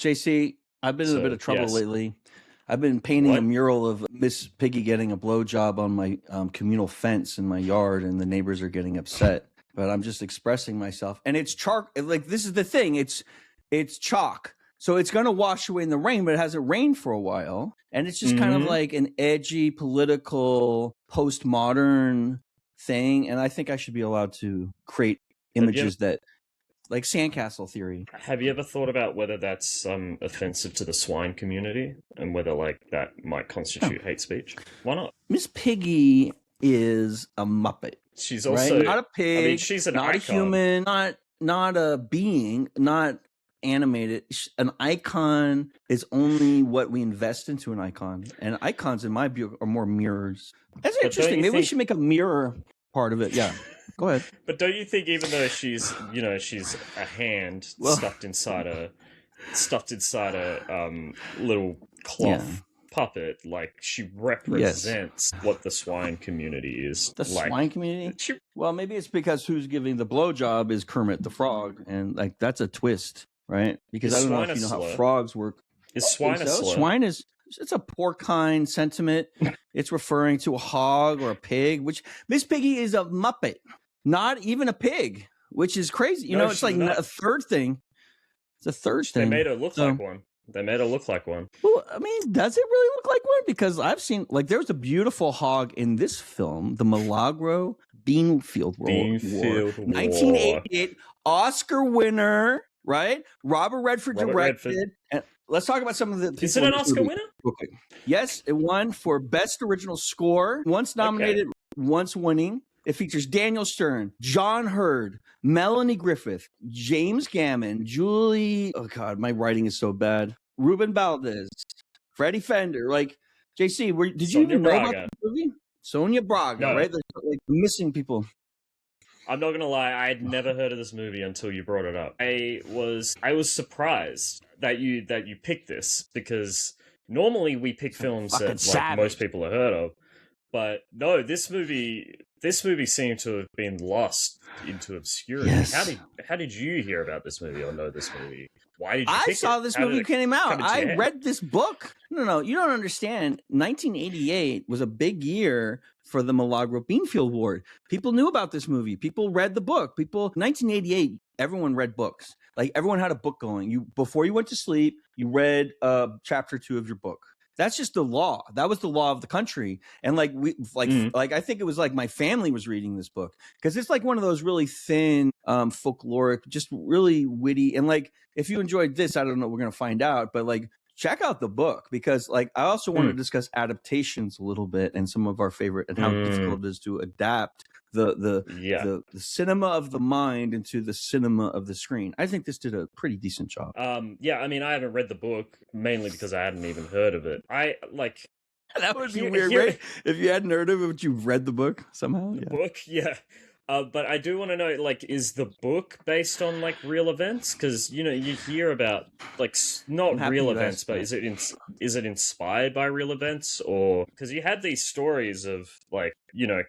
JC, I've been in a bit of trouble lately. I've been painting a mural of Miss Piggy getting a blowjob on my communal fence in my yard, and the neighbors are getting upset. But I'm just expressing myself, and it's chalk. Like, this is the thing. It's chalk, so it's going to wash away in the rain. But it hasn't rained for a while, and it's just kind of like an edgy, political, postmodern thing. And I think I should be allowed to create images that. Like sandcastle theory. Have you ever thought about whether that's offensive to the swine community and whether like that might constitute hate speech? Why not? Miss Piggy is a Muppet. She's also not a pig. I mean, she's not icon. A human. Not a being. Not animated. An icon is only what we invest into an icon, and icons in my view are more mirrors. That's interesting. Maybe we should make a mirror part of it. Yeah. Go ahead. But don't you think, even though she's a hand stuffed inside a little cloth puppet, like she represents what the swine community is. The swine community? Well, maybe it's because who's giving the blowjob is Kermit the Frog, and like that's a twist, right? Because I don't know if you know how frogs work. Is swine a slur? Swine it's a porcine sentiment. It's referring to a hog or a pig, which Miss Piggy is a Muppet. Not even a pig, which is crazy. You know, it's like a third thing. It's a third thing. They made her look like one. Well, I mean, does it really look like one? Because I've seen, like, there's a beautiful hog in this film, the Milagro Beanfield War. 1988, Oscar winner, right? Robert Redford directed. And let's talk about some of the. Is it an Oscar winner? Okay. Yes, it won for Best Original Score. Once nominated, once winning. It features Daniel Stern, John Hurd, Melanie Griffith, James Gammon, Julie. Oh God, my writing is so bad. Ruben Valdez, Freddie Fender. Like, JC, did you even know about the movie? Sonia Braga, right? Like missing people. I'm not gonna lie, I had never heard of this movie until you brought it up. I was surprised that you picked this, because normally we pick films that like most people have heard of. But no, this movie seemed to have been lost into obscurity. Yes. How did you hear about this movie or know this movie? Why did you pick it? I saw this movie came out. I read this book. No, you don't understand. 1988 was a big year for the Milagro Beanfield War. People knew about this movie. People read the book. 1988, everyone read books. Like, everyone had a book going. Before you went to sleep, you read chapter 2 of your book. That's just the law. That was the law of the country. And like I think it was like my family was reading this book, because it's like one of those really thin, folkloric, just really witty. And like, if you enjoyed this, I don't know, we're going to find out, but like, check out the book, because like, I also want to discuss adaptations a little bit and some of our favorite and how difficult it is to adapt the cinema of the mind into the cinema of the screen. I think this did a pretty decent job. I mean, I haven't read the book, mainly because I hadn't even heard of it. That would be weird, right? If you hadn't heard of it, but you've read the book somehow. Book, yeah. But I do want to know, like, is the book based on like real events? Because you hear about like not real events, but is it inspired by real events? Or because you had these stories of like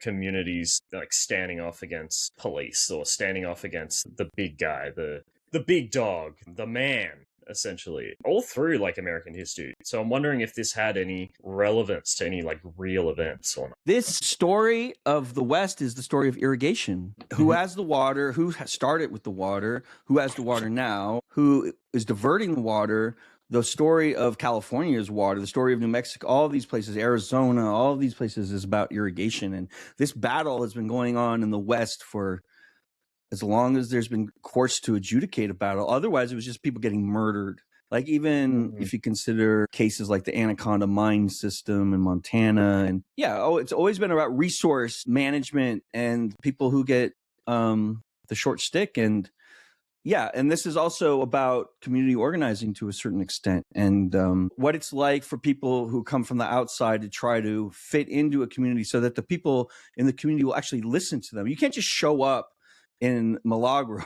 communities like standing off against police or standing off against the big guy, the big dog, the man, essentially, all through like American history. So I'm wondering if this had any relevance to any like real events or not. This story of the West is the story of irrigation. Who has the water? Who started with the water? Who has the water now? Who is diverting the water? The story of California's water, the story of New Mexico, all these places, Arizona, all of these places is about irrigation. And this battle has been going on in the West for as long as there's been courts to adjudicate a battle. Otherwise, it was just people getting murdered. Like, even if you consider cases like the Anaconda mine system in Montana. And it's always been about resource management and people who get the short stick. And and this is also about community organizing to a certain extent, and what it's like for people who come from the outside to try to fit into a community so that the people in the community will actually listen to them. You can't just show up in Milagro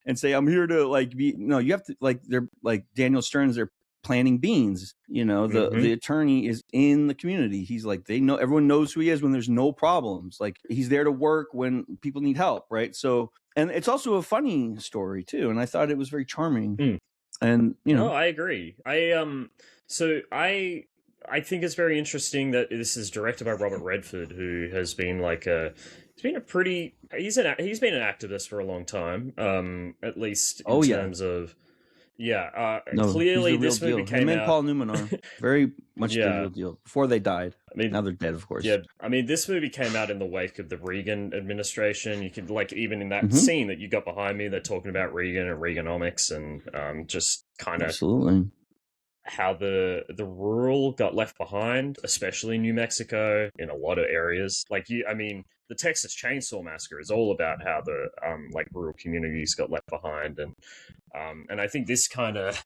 and say, I'm here to like be, no, you have to, like, they're like Daniel Stern's, they're planting beans, the attorney is in the community. He's like, everyone knows who he is when there's no problems. Like, he's there to work when people need help. Right. So, and it's also a funny story too. And I thought it was very charming. And No, I agree. I think it's very interesting that this is directed by Robert Redford, who has been he's been an activist for a long time. At least in terms of no, clearly he's the real this movie deal. came Him and out. Paul Newman are very much the Yeah, real deal. Before they died, I mean, now they're dead, of course. yeah, I mean, this movie came out in the wake of the Reagan administration. You could even in that Mm-hmm. scene that you got behind me, they're talking about Reagan and Reaganomics, and just kind of Absolutely. how the rural got left behind, especially New Mexico, in a lot of areas. The Texas Chainsaw Massacre is all about how the rural communities got left behind, and I think this kind of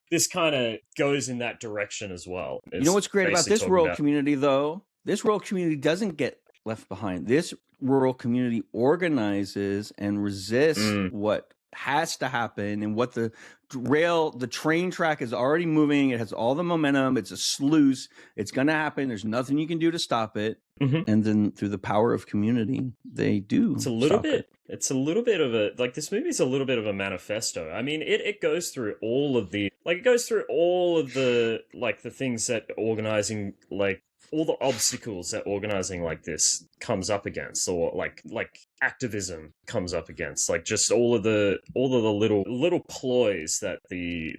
goes in that direction as well. You know what's great about this rural community, though? This rural community doesn't get left behind. This rural community organizes and resists what has to happen, and what the train track is already moving. It has all the momentum. It's a sluice. It's going to happen. There's nothing you can do to stop it. And then through the power of community, they do. It's a little bit. It's a little bit of a this movie's a little bit of a manifesto. I mean, it goes through all of the the things that organizing all the obstacles that organizing like this comes up against, or like activism comes up against, just all of the little ploys that the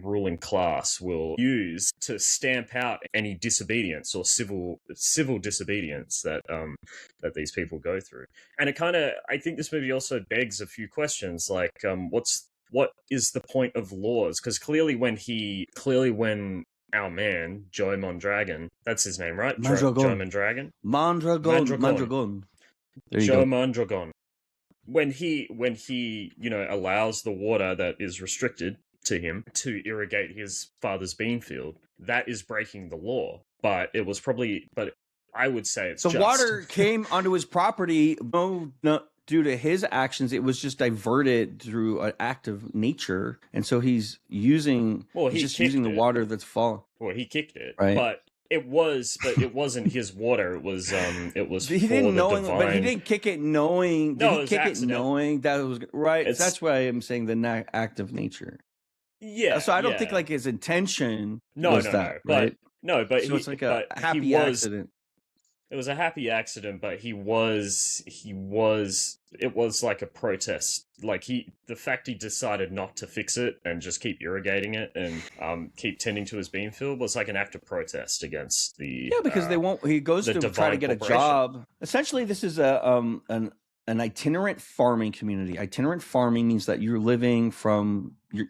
ruling class will use to stamp out any disobedience or civil disobedience that these people go through. And I think this movie also begs a few questions, what is the point of laws? Because clearly when our man, Joe Mondragon, that's his name, right? Joe Mondragon? Mondragon. There you Joe go. Mondragon. When he allows the water that is restricted to him to irrigate his father's bean field, that is breaking the law. But I would say it's the water came onto his property. No, due to his actions, it was just diverted through an act of nature, and so he's using using the water that's falling. Well, he kicked it, right? But it wasn't his water. It was he didn't know, but he didn't kick it knowing. No, he kick it knowing that it was right. That's why I'm saying the act of nature. Yeah. So I don't think his intention was that, but right? No, but so it's like a happy accident. It was a happy accident, but it was like a protest. The fact he decided not to fix it and just keep irrigating it and keep tending to his bean field was like an act of protest against the because they won't. He goes to try to get a job. Essentially, this is an itinerant farming community. Itinerant farming means that you're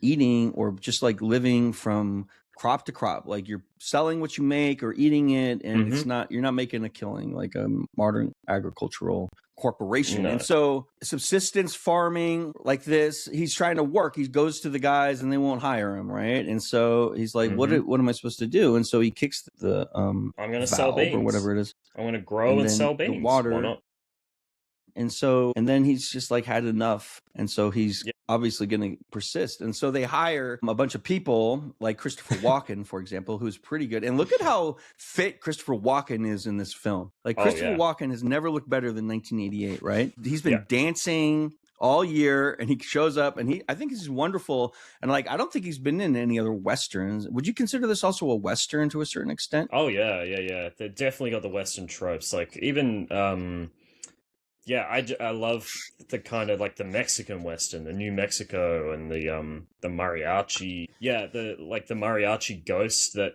eating or just living from crop to crop, you're selling what you make or eating it, and you're not making a killing like a modern agricultural corporation. And so subsistence farming like this, he's trying to work. He goes to the guys and they won't hire him, right? And so he's like, what am I supposed to do? And so he kicks the I'm gonna sell beans or whatever it is. I'm gonna grow and sell beans. The water. Why not? And then he's just had enough. And so he's obviously going to persist. And so they hire a bunch of people like Christopher Walken, for example, who's pretty good. And look at how fit Christopher Walken is in this film. Christopher Walken has never looked better than 1988, right? He's been dancing all year, and he shows up, and I think he's wonderful. And I don't think he's been in any other Westerns. Would you consider this also a Western to a certain extent? Oh, yeah. They definitely got the Western tropes. I love the kind of the Mexican Western, the New Mexico, and the mariachi. Yeah, the mariachi ghost that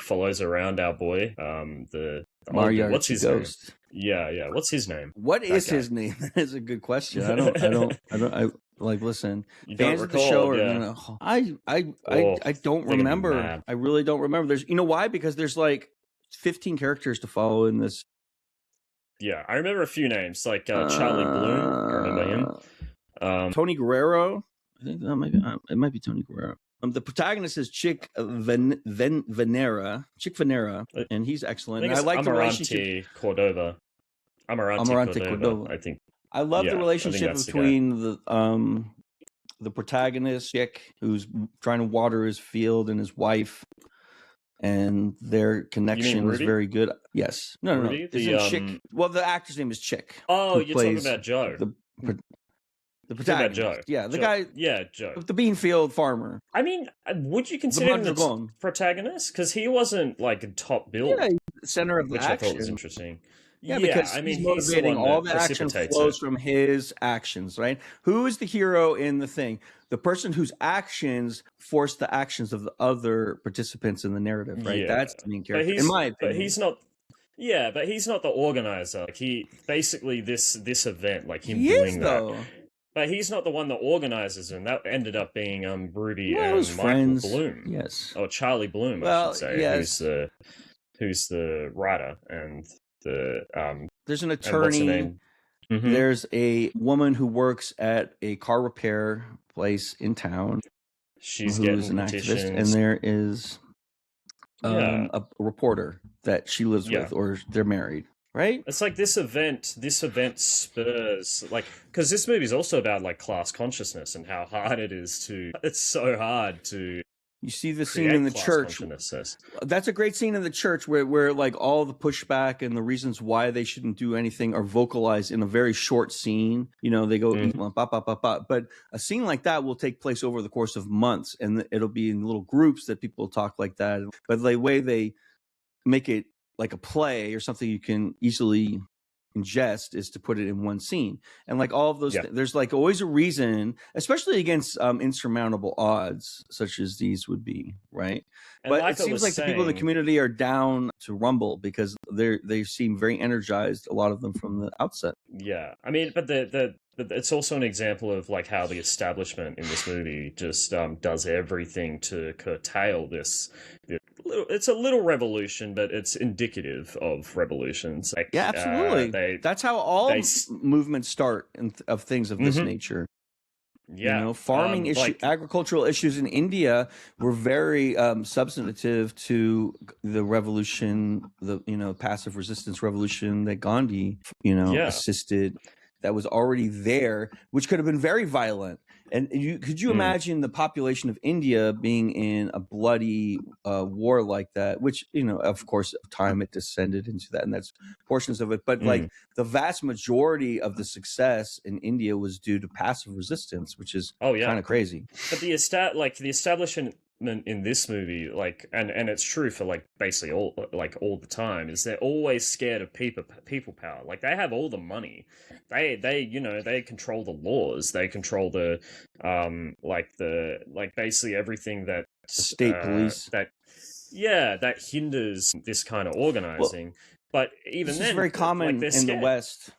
follows around our boy. The mariachi what's his ghost? Name? Yeah. What's his name? What is his name? That is a good question. I listen. You fans of the show are gonna. I don't remember. I really don't remember. There's why? Because there's 15 characters to follow in this. Yeah, I remember a few names Charlie Bloom. I remember him. Tony Guerrero. I think it might be Tony Guerrero. The protagonist is Chick Venera, and he's excellent. I like the relationship. Amarante Cordova. I think. I love the relationship between the protagonist Chick, who's trying to water his field, and his wife. And their connection is very good. Yes. No. Chick. Well, the actor's name is Chick. Oh, you're talking about Joe. The You're talking about protagonist. Joe. Yeah, the Joe. guy, Yeah, Joe. the beanfield farmer. I mean, would you The consider him the Mondragon. protagonist? Because he wasn't like a top Yeah, build, he's the center of the which I thought was action. interesting. Yeah, Yeah, because I he's mean, he's the motivating. one All that the action precipitates flows it. from his actions, right? Who is the hero in the thing? The person whose actions force the actions of the other participants in the narrative, right? Yeah, That's the main character, in my opinion. he's not. Yeah, but he's not the organizer. Like he basically this event, like him He is, doing that. though. But he's not the one that organizes, and that ended up being Ruby Well, his and Michael friends. Bloom, Yes. or Charlie Bloom, I Well, should say, yes. who's the writer and the There's an and what's her attorney. name? Mhm. There's a woman who works at a car repair place in town. She's who's getting an activist, and petitions. there is Yeah. a reporter that she lives Yeah. with, or they're married, right? It's like this event spurs, like, because this movie is also about like class consciousness and how hard it is to. It's so hard to You see the scene create in the class church. consciousness. That's a great scene in the church where like all the pushback and the reasons why they shouldn't do anything are vocalized in a very short scene. You know, they go, but a scene like that will take place over the course of months, and it'll be in little groups that people talk like that. But the way they make it like a play or something you can easily ingest is to put it in one scene. And like all of those, there's like always a reason, especially against insurmountable odds, such as these would be, right? And but Michael it seems like the people in the community are down to rumble because they seem very energized, a lot of them from the outset. Yeah, I mean, but it's also an example of like how the establishment in this movie just does everything to curtail this. It's a little revolution, but it's indicative of revolutions. Like, yeah, absolutely. That's how all movements start of things of this nature. Yeah, you know, farming agricultural issues in India were very substantive to the revolution, the passive resistance revolution that Gandhi assisted. That was already there, which could have been very violent. And could you imagine the population of India being in a bloody war like that? Which, of course, of time it descended into that, and that's portions of it. But like the vast majority of the success in India was due to passive resistance, which is kind of crazy. But the establishment in this movie, like, and it's true for like basically all the time, is they're always scared of people power. Like they have all the money, they control the laws, they control the basically everything that the state police that hinders this kind of organizing. But even this then, is very common in the West.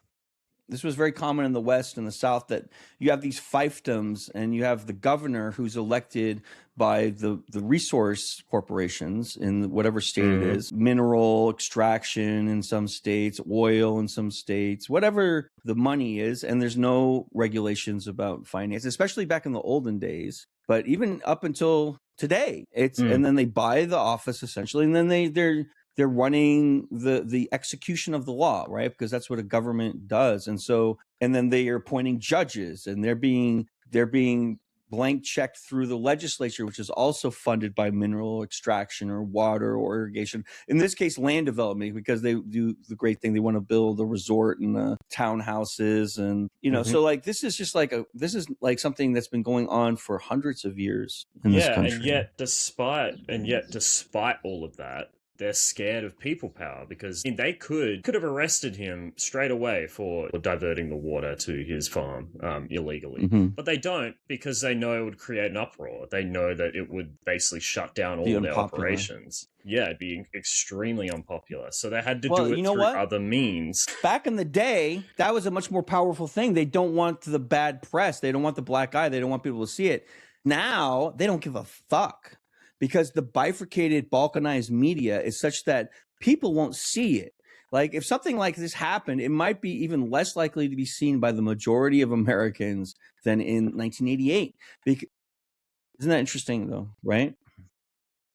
This was very common in the West and the South, that you have these fiefdoms and you have the governor who's elected by the resource corporations in whatever state it is, mineral extraction in some states, oil in some states, whatever the money is. And there's no regulations about finance, especially back in the olden days. But even up until today, and then they buy the office essentially, and then they're running the execution of the law, right? Because that's what a government does. And then they are appointing judges, and they're being blank checked through the legislature, which is also funded by mineral extraction or water or irrigation. In this case, land development, because they do the great thing. They want to build a resort and townhouses, and so like this is something that's been going on for hundreds of years in this country. And yet despite all of that, they're scared of people power, because they could have arrested him straight away for diverting the water to his farm illegally. But they don't, because they know it would create an uproar. They know that it would basically shut down all their operations. Yeah, it'd be extremely unpopular. So they had to do it through other means. Back in the day, that was a much more powerful thing. They don't want the bad press. They don't want the black eye. They don't want people to see it. Now, they don't give a fuck, because the bifurcated, balkanized media is such that people won't see it. Like, if something like this happened, it might be even less likely to be seen by the majority of Americans than in 1988. Isn't that interesting, though, right?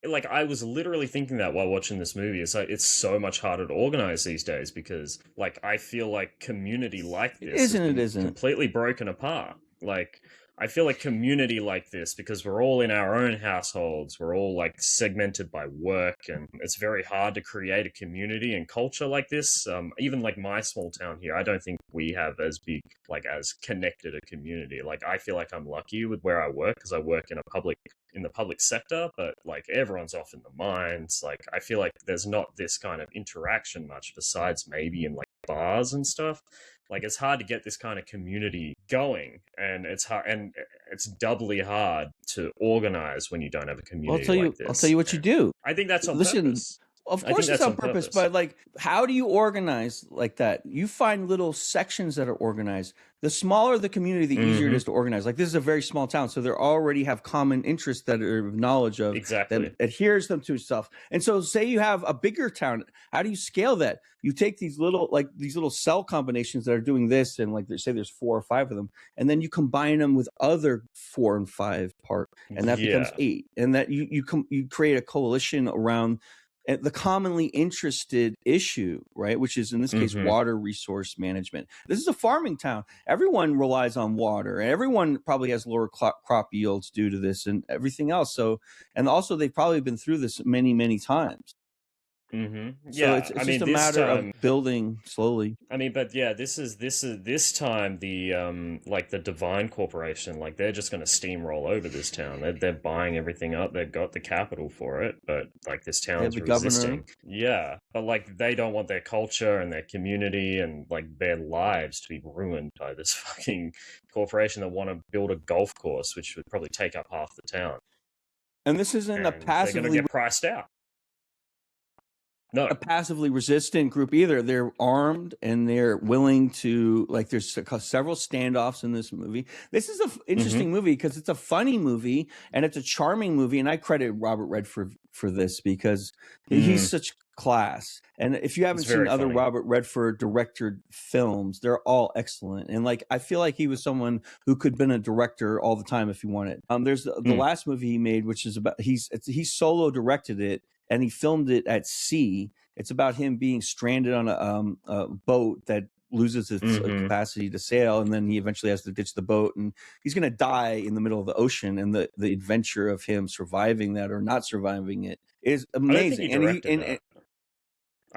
Like, I was literally thinking that while watching this movie. It's like, it's so much harder to organize these days, because, like, I feel like community like this is completely broken apart. Like, I feel like community like this, because we're all in our own households, we're all like segmented by work, and it's very hard to create a community and culture like this. Even like my small town here, I don't think we have as big, like as connected a community. Like I feel like I'm lucky with where I work because I work in the public sector, but like everyone's off in the mines. Like I feel like there's not this kind of interaction much besides maybe in like bars and stuff. Like it's hard to get this kind of community going, and it's hard, and it's doubly hard to organize when you don't have a community like this. I'll tell you what you do. I think that's on Listen, purpose. of I think course it's that's on purpose, but like, how do you organize like that? You find little sections that are organized. The smaller the community, the easier it is to organize. Like this is a very small town, so they already have common interests that are of knowledge of that adheres them to stuff. And so, say you have a bigger town, how do you scale that? You take these little cell combinations that are doing this, and like say there's 4 or 5 of them, and then you combine them with other 4 and 5 part, and that becomes 8, and that you create a coalition around the commonly interested issue, right? Which is in this case, water resource management. This is a farming town. Everyone relies on water, and everyone probably has lower crop yields due to this and everything else. So, and also they've probably been through this many, many times. So it's just a matter of building slowly. I mean, but yeah, this time the like the Divine Corporation, like they're just going to steamroll over this town. They're buying everything up. They've got the capital for it, but like this town's resisting. Governor. Yeah, but like they don't want their culture and their community and like their lives to be ruined by this fucking corporation that want to build a golf course, which would probably take up half the town. And this isn't a passively they're going to get priced out. No. A passively resistant group either. They're armed and they're willing to, like, there's several standoffs in this movie. This is an interesting movie because it's a funny movie and it's a charming movie. And I credit Robert Redford for this because he's such class. And if you haven't seen other Robert Redford directed films, they're all excellent. And like, I feel like he was someone who could have been a director all the time if he wanted. There's the last movie he made, which is about, he solo directed it. And he filmed it at sea. It's about him being stranded on a boat that loses its capacity to sail, and then he eventually has to ditch the boat, and he's going to die in the middle of the ocean. And the adventure of him surviving that or not surviving it is amazing. I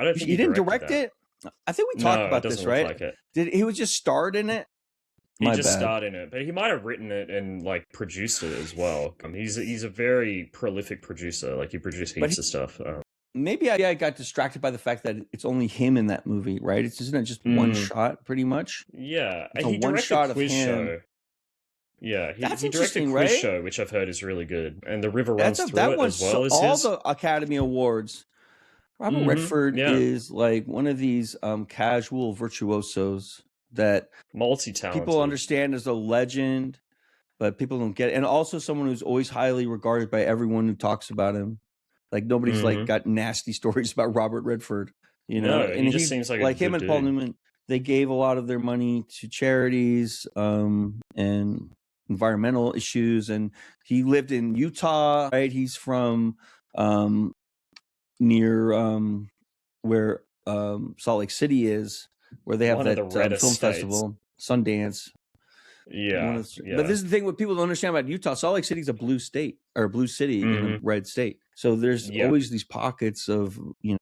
don't think he didn't direct it. I think we talked about this, right? Like He was just starred in it? He just starred in it, but he might have written it and like produced it as well. He's a very prolific producer. Like he produced heaps of stuff. Maybe I got distracted by the fact that it's only him in that movie, right? Isn't it just one shot, pretty much? Yeah, it's a one shot of him. Show. Yeah, he directed a quiz show, which I've heard is really good, and The River Runs Through It as well. All the Academy Awards. Robert Redford is like one of these casual virtuosos that multi-talented people understand as a legend, but people don't get it. And also someone who's always highly regarded by everyone who talks about him. Like nobody's like got nasty stories about Robert Redford, you know. No, and he just seems like him and Paul Newman. They gave a lot of their money to charities and environmental issues. And he lived in Utah, right? He's from near where Salt Lake City is, where they have that film festival, Sundance. Yeah, But this is the thing what people don't understand about Utah. Salt Lake City is a blue state or a blue city in a red state. So there's always these pockets of, you know,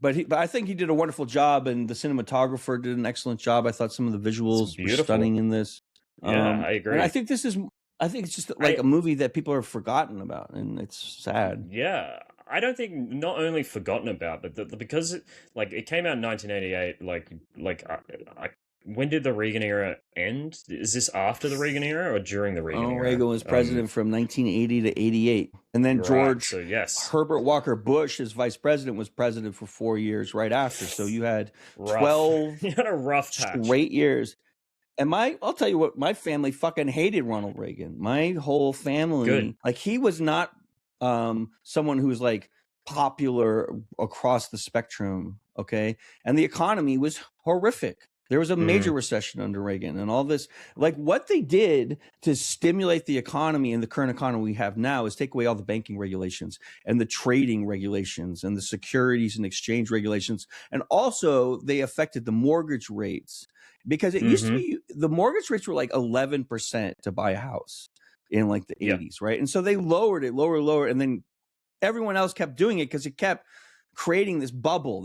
but I think he did a wonderful job, and the cinematographer did an excellent job. I thought some of the visuals were stunning in this. Yeah, I agree. And I think it's just like a movie that people are forgotten about, and it's sad. Yeah. I don't think not only forgotten about, but because it came out in 1988. When did the Reagan era end? Is this after the Reagan era or during the Reagan era? Reagan was president from 1980 to 88, and then George Herbert Walker Bush, as vice president, was president for 4 years right after. So you had 12 you had a rough patch. Straight years. And I'll tell you what, my family fucking hated Ronald Reagan. My whole family, like he was not someone who was like popular across the spectrum, okay? And the economy was horrific. There was a major recession under Reagan, and all this, like what they did to stimulate the economy and the current economy we have now is take away all the banking regulations and the trading regulations and the securities and exchange regulations. And also they affected the mortgage rates, because it used to be the mortgage rates were like 11% to buy a house in like the 80s, right? And so they lowered it lower, and then everyone else kept doing it because it kept creating this bubble,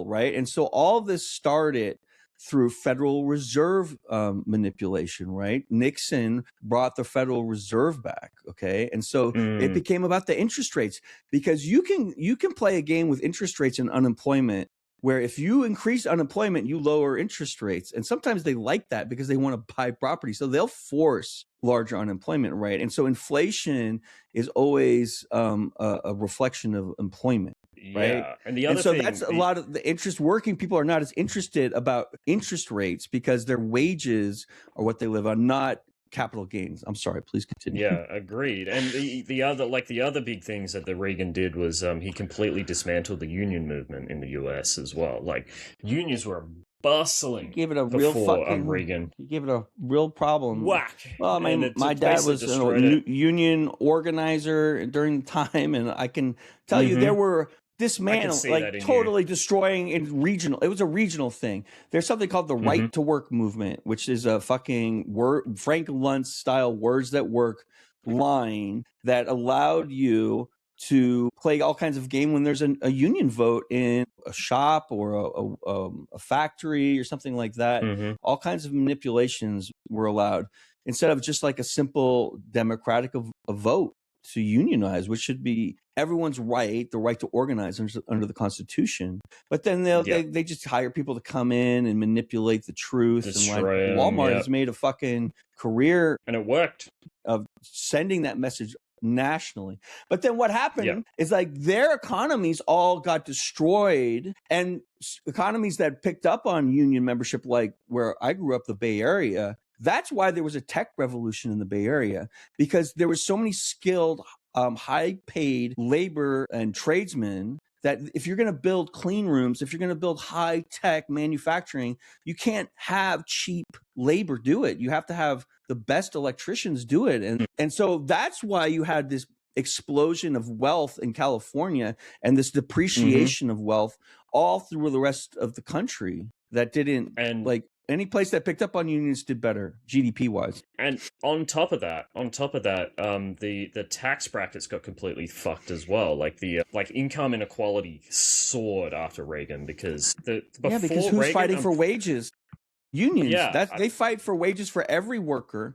right? And so all of this started through Federal Reserve manipulation, right? Nixon brought the Federal Reserve back, okay? And so it became about the interest rates, because you can play a game with interest rates and unemployment, where if you increase unemployment, you lower interest rates. And sometimes they like that because they want to buy property. So they'll force larger unemployment, right? And so inflation is always a reflection of employment, right? Yeah. And the other so thing, that's a lot of the interest. Working people are not as interested about interest rates because their wages are what they live on, not capital gains. I'm sorry, please continue. Yeah, agreed. And the other big things that the Reagan did was he completely dismantled the union movement in the US as well. Like, unions were bustling. He gave it a real fucking Reagan. He gave it a real problem. Whack. Well, I mean, my dad was a union organizer during the time, and I can tell you there were dismantling, like totally destroying in regional. It was a regional thing. There's something called the right to work movement, which is a fucking Frank Luntz style words that work line that allowed you to play all kinds of game when there's a union vote in a shop or a factory or something like that. All kinds of manipulations were allowed instead of just like a simple democratic a vote to unionize, which should be everyone's right, the right to organize under the Constitution. But then they just hire people to come in and manipulate the truth. Destroy and like Walmart has made a fucking career, and it worked, of sending that message nationally. But then what happened is like their economies all got destroyed, and economies that picked up on union membership, like where I grew up, the Bay Area. That's why there was a tech revolution in the Bay Area, because there was so many skilled, high paid labor and tradesmen that if you're going to build clean rooms, if you're going to build high tech manufacturing, you can't have cheap labor do it. You have to have the best electricians do it. And so that's why you had this explosion of wealth in California and this depreciation of wealth all through the rest of the country that didn't, and like, any place that picked up on unions did better, GDP wise. And on top of that, the tax brackets got completely fucked as well. Like the income inequality soared after Reagan because because who's fighting for wages? Unions. They fight for wages for every worker,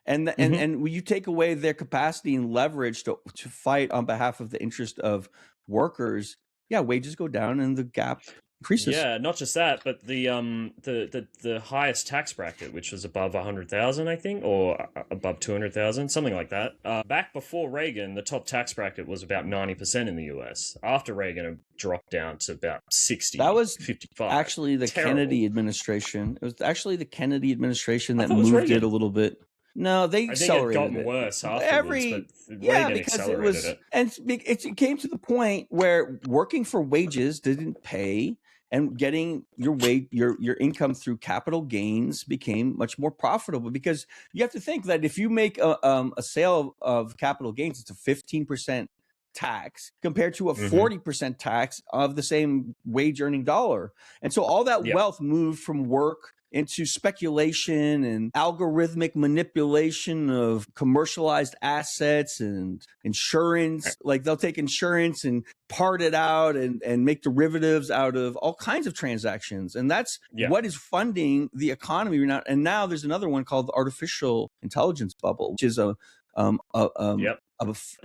and when you take away their capacity and leverage to fight on behalf of the interest of workers, wages go down and the gap increases. Yeah, not just that, but the highest tax bracket, which was above 100,000, I think, or above 200,000, something like that. Back before Reagan, the top tax bracket was about 90% in the US. After Reagan, it dropped down to about 60. That was 55. Actually the Kennedy administration. It was actually the Kennedy administration that moved it a little bit. No, they accelerated it. I think it got worse afterwards, but Reagan accelerated it. And it came to the point where working for wages didn't pay, and getting your income through capital gains became much more profitable, because you have to think that if you make a sale of capital gains, it's a 15% tax compared to a 40% tax of the same wage earning dollar. And so all that wealth moved from work into speculation and algorithmic manipulation of commercialized assets and insurance. Like they'll take insurance and part it out and make derivatives out of all kinds of transactions. And that's what is funding the economy right now. And now there's another one called the artificial intelligence bubble, which is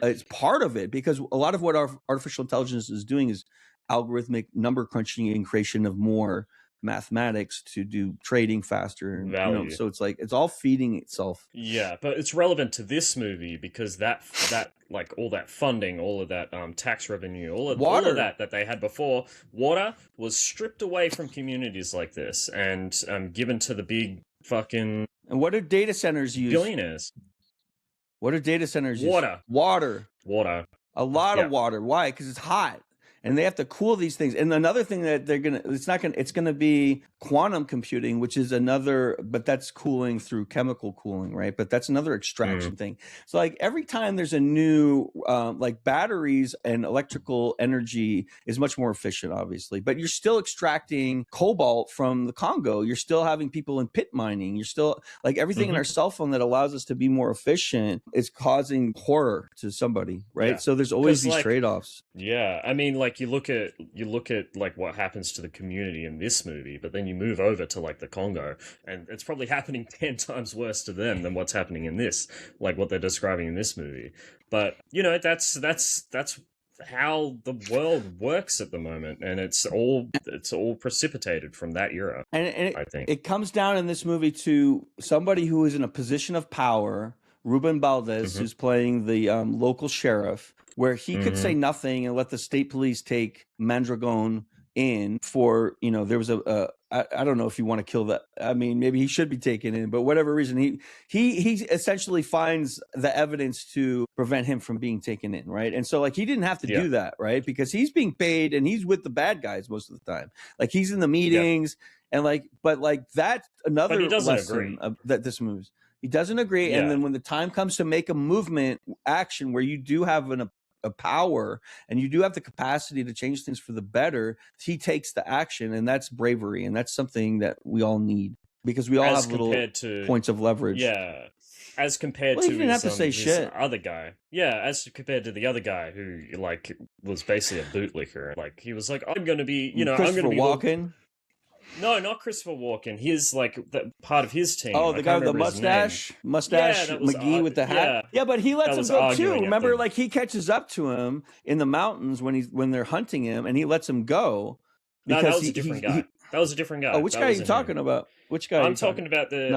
it's part of it, because a lot of what our artificial intelligence is doing is algorithmic number crunching and creation of more mathematics to do trading faster, and so it's like it's all feeding itself. Yeah, but it's relevant to this movie because that like all that funding, all of that tax revenue, all of that they had before, water was stripped away from communities like this and given to the big fucking. And what do data centers use? Billionaires. What do data centers use? Water. A lot of water. Why? Because it's hot. And they have to cool these things. And another thing that it's gonna be quantum computing, which is but that's cooling through chemical cooling, right? But that's another extraction thing. So like every time there's a new, like batteries and electrical energy is much more efficient, obviously, but you're still extracting cobalt from the Congo. You're still having people in pit mining. You're still like everything in our cell phone that allows us to be more efficient is causing horror to somebody, right? So there's always these trade-offs. Yeah. I mean, like like you look at like what happens to the community in this movie, but then you move over to like the Congo, and it's probably happening 10 times worse to them than what's happening in this, like what they're describing in this movie. But that's how the world works at the moment, and it's all precipitated from that era. And I think it comes down in this movie to somebody who is in a position of power, Ruben Valdez, who's playing the local sheriff, where he could say nothing and let the state police take Mandragon in for, there was I don't know if you want to kill that. I mean, maybe he should be taken in, but whatever reason, he essentially finds the evidence to prevent him from being taken in, right? And so like he didn't have to do that, right? Because he's being paid and he's with the bad guys most of the time. Like he's in the meetings and like, but like that's another lesson that this moves. He doesn't agree, and then when the time comes to make a movement action where you do have a power and you do have the capacity to change things for the better, he takes the action, and that's bravery, and that's something that we all need because we all have little points of leverage. Yeah, as compared to his other guy. Yeah, as compared to the other guy who like was basically a bootlicker. Like he was like, I'm going to be, I'm going to be Walken. No, not Christopher Walken. He's like part of his team. Oh, the guy with the mustache McGee with the hat. Yeah, but he lets him go too. Remember, like he catches up to him in the mountains when they're hunting him, and he lets him go. No, that was a different guy. That was a different guy. Oh, which guy are you talking about? Which guy? I'm talking about the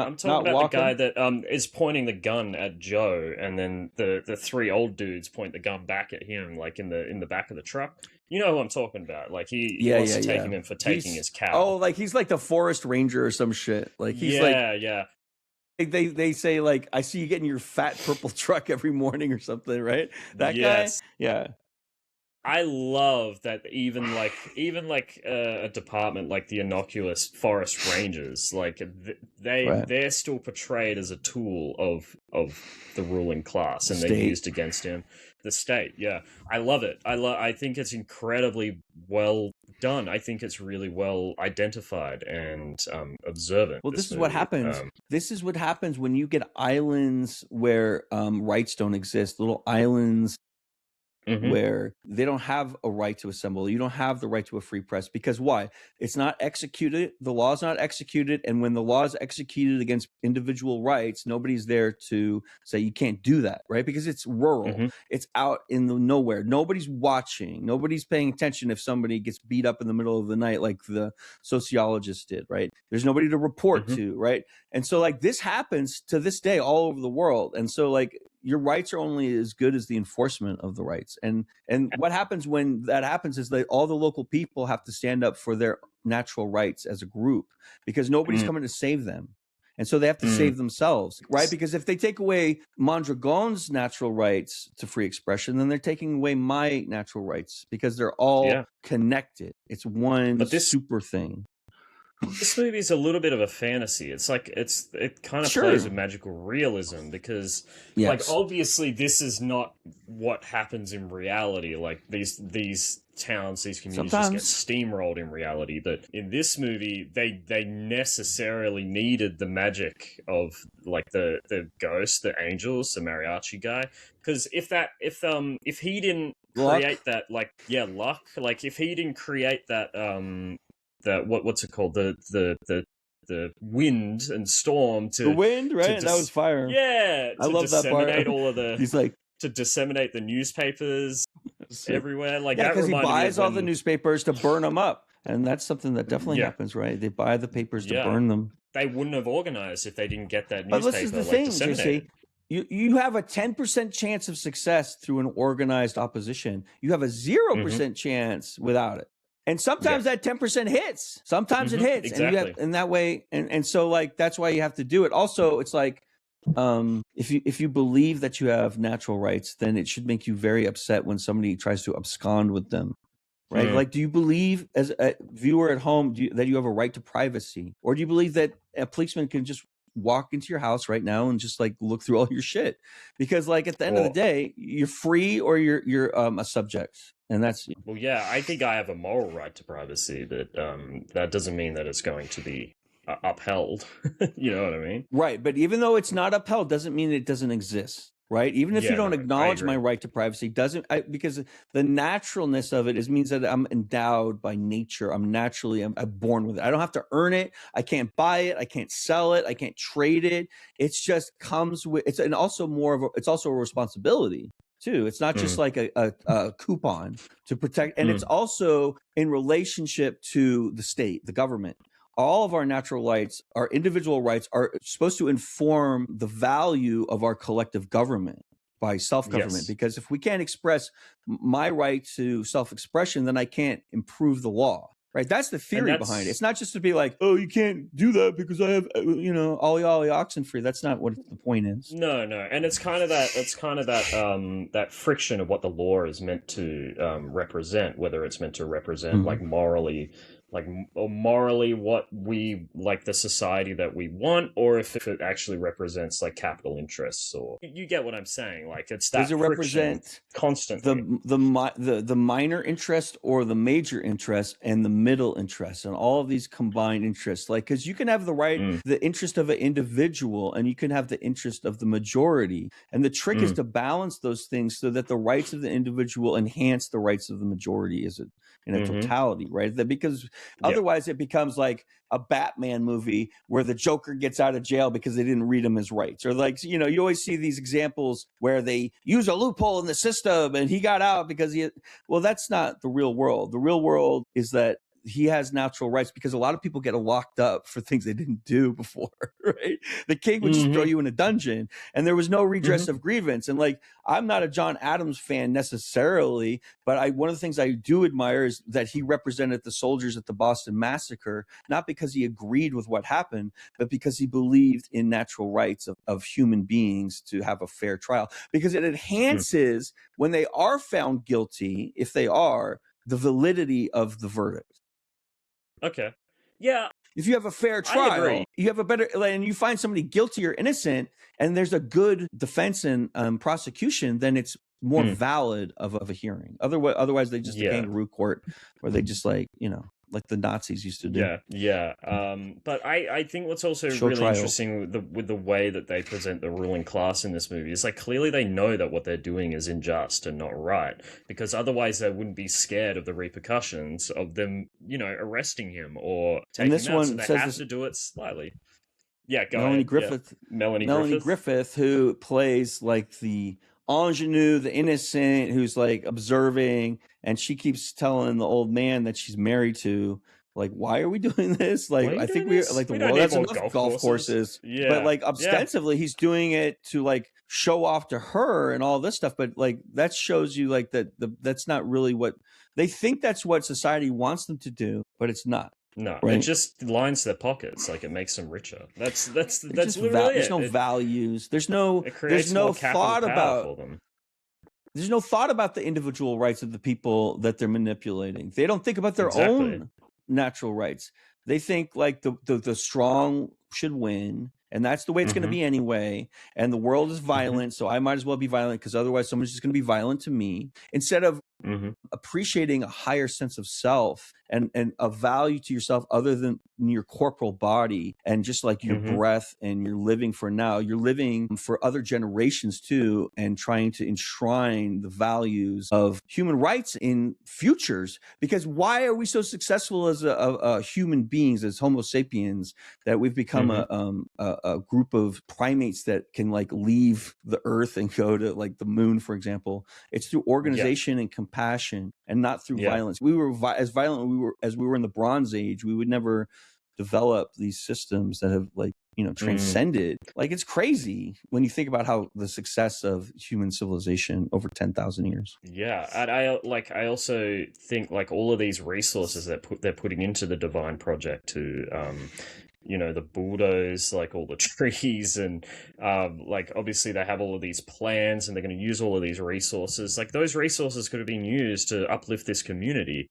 guy that is pointing the gun at Joe, and then the three old dudes point the gun back at him, like in the back of the truck. You know who I'm talking about? Like he wants to take him in for taking his cow. Oh, like he's like the forest ranger or some shit. Like he's They say like, I see you getting your fat purple truck every morning or something, right? That guy. Yeah. I love that even a department like the innocuous forest rangers, like they're still portrayed as a tool of the ruling class, and they're used against him. The state, I love it. I think it's incredibly well done. I think it's really well identified and observant. Well, this is what happens. This is what happens when you get islands where rights don't exist. Little islands where they don't have a right to assemble. You don't have the right to a free press because why? It's not executed. The law is not executed. And when the law is executed against individual rights, nobody's there to say you can't do that, right? Because it's rural. It's out in the nowhere. Nobody's watching. Nobody's paying attention if somebody gets beat up in the middle of the night like the sociologist did, right? There's nobody to report to, right? And so like this happens to this day all over the world. And so like your rights are only as good as the enforcement of the rights. And what happens when that happens is that all the local people have to stand up for their natural rights as a group because nobody's coming to save them. And so they have to save themselves, right? Because if they take away Mondragon's natural rights to free expression, then they're taking away my natural rights because they're all connected. It's one super thing. This movie is a little bit of a fantasy. It's like it kind of plays with magical realism because, like, obviously this is not what happens in reality. Like these towns, these communities just get steamrolled in reality. But in this movie, they necessarily needed the magic of like the ghosts, the angels, the mariachi guy. Because if he didn't create that, luck. Like if he didn't create that what's it called, the wind and storm to the wind, right? That was fire. Yeah, I love that part. All of the he's like to disseminate the newspapers everywhere. Like because he buys all the newspapers to burn them up, and that's something that definitely happens, right? They buy the papers to burn them. They wouldn't have organized if they didn't get that newspaper. But this is the thing, JC. You have a 10% chance of success through an organized opposition. You have a 0% chance without it. And sometimes that 10% hits. Sometimes it hits. Exactly. And you have in that way. And so like, that's why you have to do it. Also, it's like, if you believe that you have natural rights, then it should make you very upset when somebody tries to abscond with them. Right. Like, do you believe as a viewer at home that you have a right to privacy? Or do you believe that a policeman can just walk into your house right now and just like look through all your shit? Because like at the end of the day, you're free or you're a subject. And that's I think I have a moral right to privacy, but that doesn't mean that it's going to be upheld. You know what I mean? Right. But even though it's not upheld, doesn't mean it doesn't exist. right? Even if you don't I acknowledge my agree. right to privacy, because the naturalness of it means that I'm endowed by nature. I'm born with it. I don't have to earn it. I can't buy it. I can't sell it. I can't trade it. It's just comes with it's also a responsibility too. It's not just like a coupon to protect, and it's also in relationship to the state, the government. All of our natural rights, our individual rights, are supposed to inform the value of our collective government by self-government. Yes. Because if we can't express my right to self-expression, then I can't improve the law. Right? That's the theory behind it. It's not just to be like, oh, you can't do that because I have, ollie oxen free. That's not what the point is. No, and it's kind of that friction of what the law is meant to represent, whether it's meant to represent like morally, or morally what we like the society that we want, or if it actually represents like capital interests, or you get what I'm saying. Like it's that Does it friction represent constantly. the minor interest or the major interest and the middle interest and all of these combined interests? Like, because you can have the interest of an individual and you can have the interest of the majority, and the trick is to balance those things so that the rights of the individual enhance the rights of the majority in a totality, right? Because otherwise it becomes like a Batman movie where the Joker gets out of jail because they didn't read him his rights. Or like, you always see these examples where they use a loophole in the system and he got out because that's not the real world. The real world is that he has natural rights, because a lot of people get locked up for things they didn't do before, right? The king would just throw you in a dungeon and there was no redress of grievance. And like, I'm not a John Adams fan necessarily, but one of the things I do admire is that he represented the soldiers at the Boston Massacre, not because he agreed with what happened, but because he believed in natural rights of human beings to have a fair trial, because it enhances when they are found guilty, if they are, the validity of the verdict. Okay. Yeah. If you have a fair trial, you have a better, and you find somebody guilty or innocent, and there's a good defense and prosecution, then it's more valid of a hearing. Otherwise, they just a kangaroo court where they just like the Nazis used to do. Yeah. But I think what's also really interesting with the way that they present the ruling class in this movie is like clearly they know that what they're doing is unjust and not right, because otherwise they wouldn't be scared of the repercussions of them, arresting him or taking him out. So they have to do it slightly. Yeah, go Melanie ahead. Griffith. Yeah. Melanie Griffith, who plays like the ingenue, the innocent, who's like observing, and she keeps telling the old man that she's married to, like, why are we doing this? Like, I think we're like, the world has enough golf courses. Yeah. But like ostensibly he's doing it to like show off to her and all this stuff. But like that shows you like that's not really what they think that's what society wants them to do, but it's not. No, right? It just lines their pockets, like it makes them richer. That's literally there's no values. There's no thought about them. There's no thought about the individual rights of the people that they're manipulating. They don't think about their own natural rights. They think like the strong should win, and that's the way it's going to be anyway. And the world is violent, so I might as well be violent because otherwise someone's just going to be violent to me. Instead of appreciating a higher sense of self and a value to yourself other than your corporal body and just like your breath, and you're living for now, you're living for other generations too, and trying to enshrine the values of human rights in futures. Because why are we so successful as a human beings, as Homo sapiens, that we've become a group of primates that can like leave the earth and go to like the moon, for example? It's through organization and compassion, and not through violence. We were as violent as we were in the Bronze Age. We would never develop these systems that have like transcended. Like, it's crazy when you think about how the success of human civilization over 10,000 years. Yeah, and I also think like all of these resources that they're putting into the Divine Project to the bulldoze like all the trees, and like obviously they have all of these plans and they're going to use all of these resources. Like those resources could have been used to uplift this community.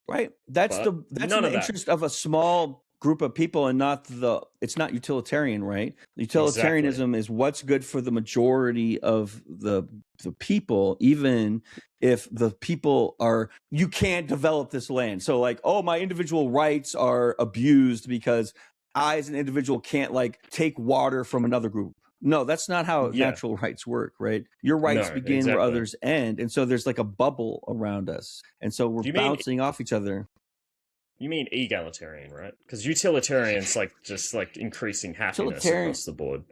Right. That's the interest of a small group of people, and it's not utilitarian, right? Utilitarianism is what's good for the majority of the people, even if the people you can't develop this land. So like, oh, my individual rights are abused because I as an individual can't like take water from another group. No, that's not how Yeah. natural rights work, right? Your rights No, begin where exactly. others end. And so there's like a bubble around us. And so we're Do you mean bouncing off each other. you mean egalitarian, right? Because utilitarian's like just like increasing happiness Utilitarian, across the board.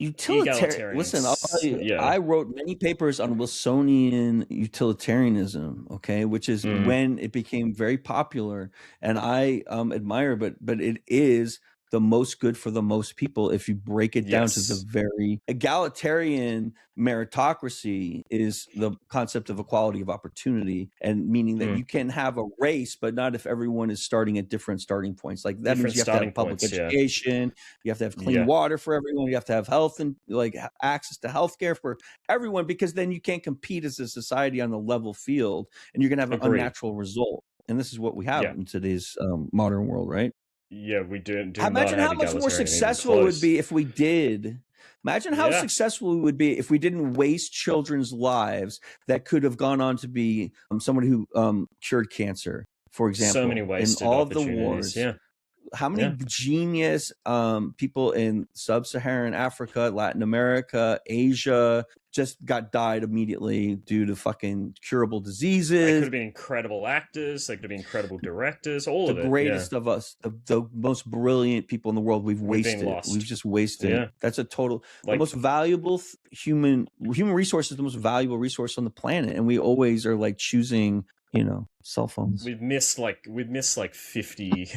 listen, I'll tell Egalitarians, you, yeah. I wrote many papers on Wilsonian utilitarianism, okay, which is Mm, when it became very popular, and I admire, but it is the most good for the most people if you break it down to the yes. very egalitarian meritocracy is the concept of equality of opportunity, and meaning that Mm, you can have a race, but not if everyone is starting at different starting points. Like that means different you have to starting have public points, yeah. education, you have to have clean Yeah. water for everyone. You have to have health and like access to healthcare for everyone, because then you can't compete as a society on a level field, and you're going to have an Agreed. unnatural result. And this is what we have Yeah. in today's modern world, right? Yeah, we do not Imagine have how much more egalitarian even successful it would close. be if we did. Imagine how Yeah. successful we would be if we didn't waste children's lives that could have gone on to be someone who cured cancer, for So many example, in wasted all of the opportunities. wars. Yeah. How many Yeah. genius people in sub-Saharan Africa, Latin America, Asia just died immediately due to fucking curable They could diseases? have been incredible actors, they could have been incredible directors, all The of it. Yeah. greatest of us, the most brilliant people in the world, we've We've been wasted. lost. We've just wasted. Yeah. That's a total. The Like most valuable human resource is the most valuable resource on the planet, and we always are like choosing, cell phones. we've missed like 50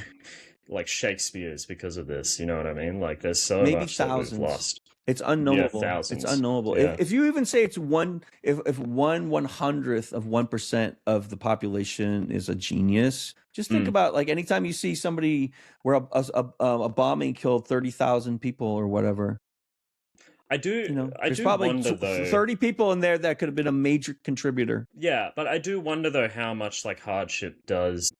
like Shakespeare's because of this, you know what I mean? Like there's so Maybe much that we've thousands. lost. It's unknowable. Yeah, thousands. It's unknowable. Yeah. If you even say it's if 1/100th of 1% of the population is a genius, just think about like anytime you see somebody where a bombing killed 30,000 people or whatever. I do There's probably wonder though 30 people in there that could have been a major contributor. Yeah, but I do wonder though how much like hardship does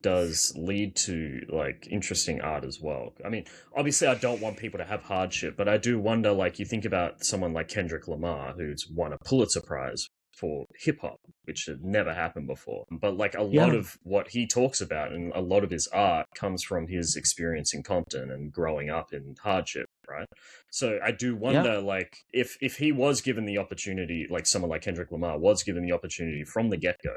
lead to like interesting art as well. I mean, obviously I don't want people to have hardship, but I do wonder, like, you think about someone like Kendrick Lamar who's won a Pulitzer Prize for hip hop, which had never happened before. But like a lot of what he talks about and a lot of his art comes from his experience in Compton and growing up in hardship, right? So I do wonder, like, if he was given the opportunity, like someone like Kendrick Lamar was given the opportunity from the get-go,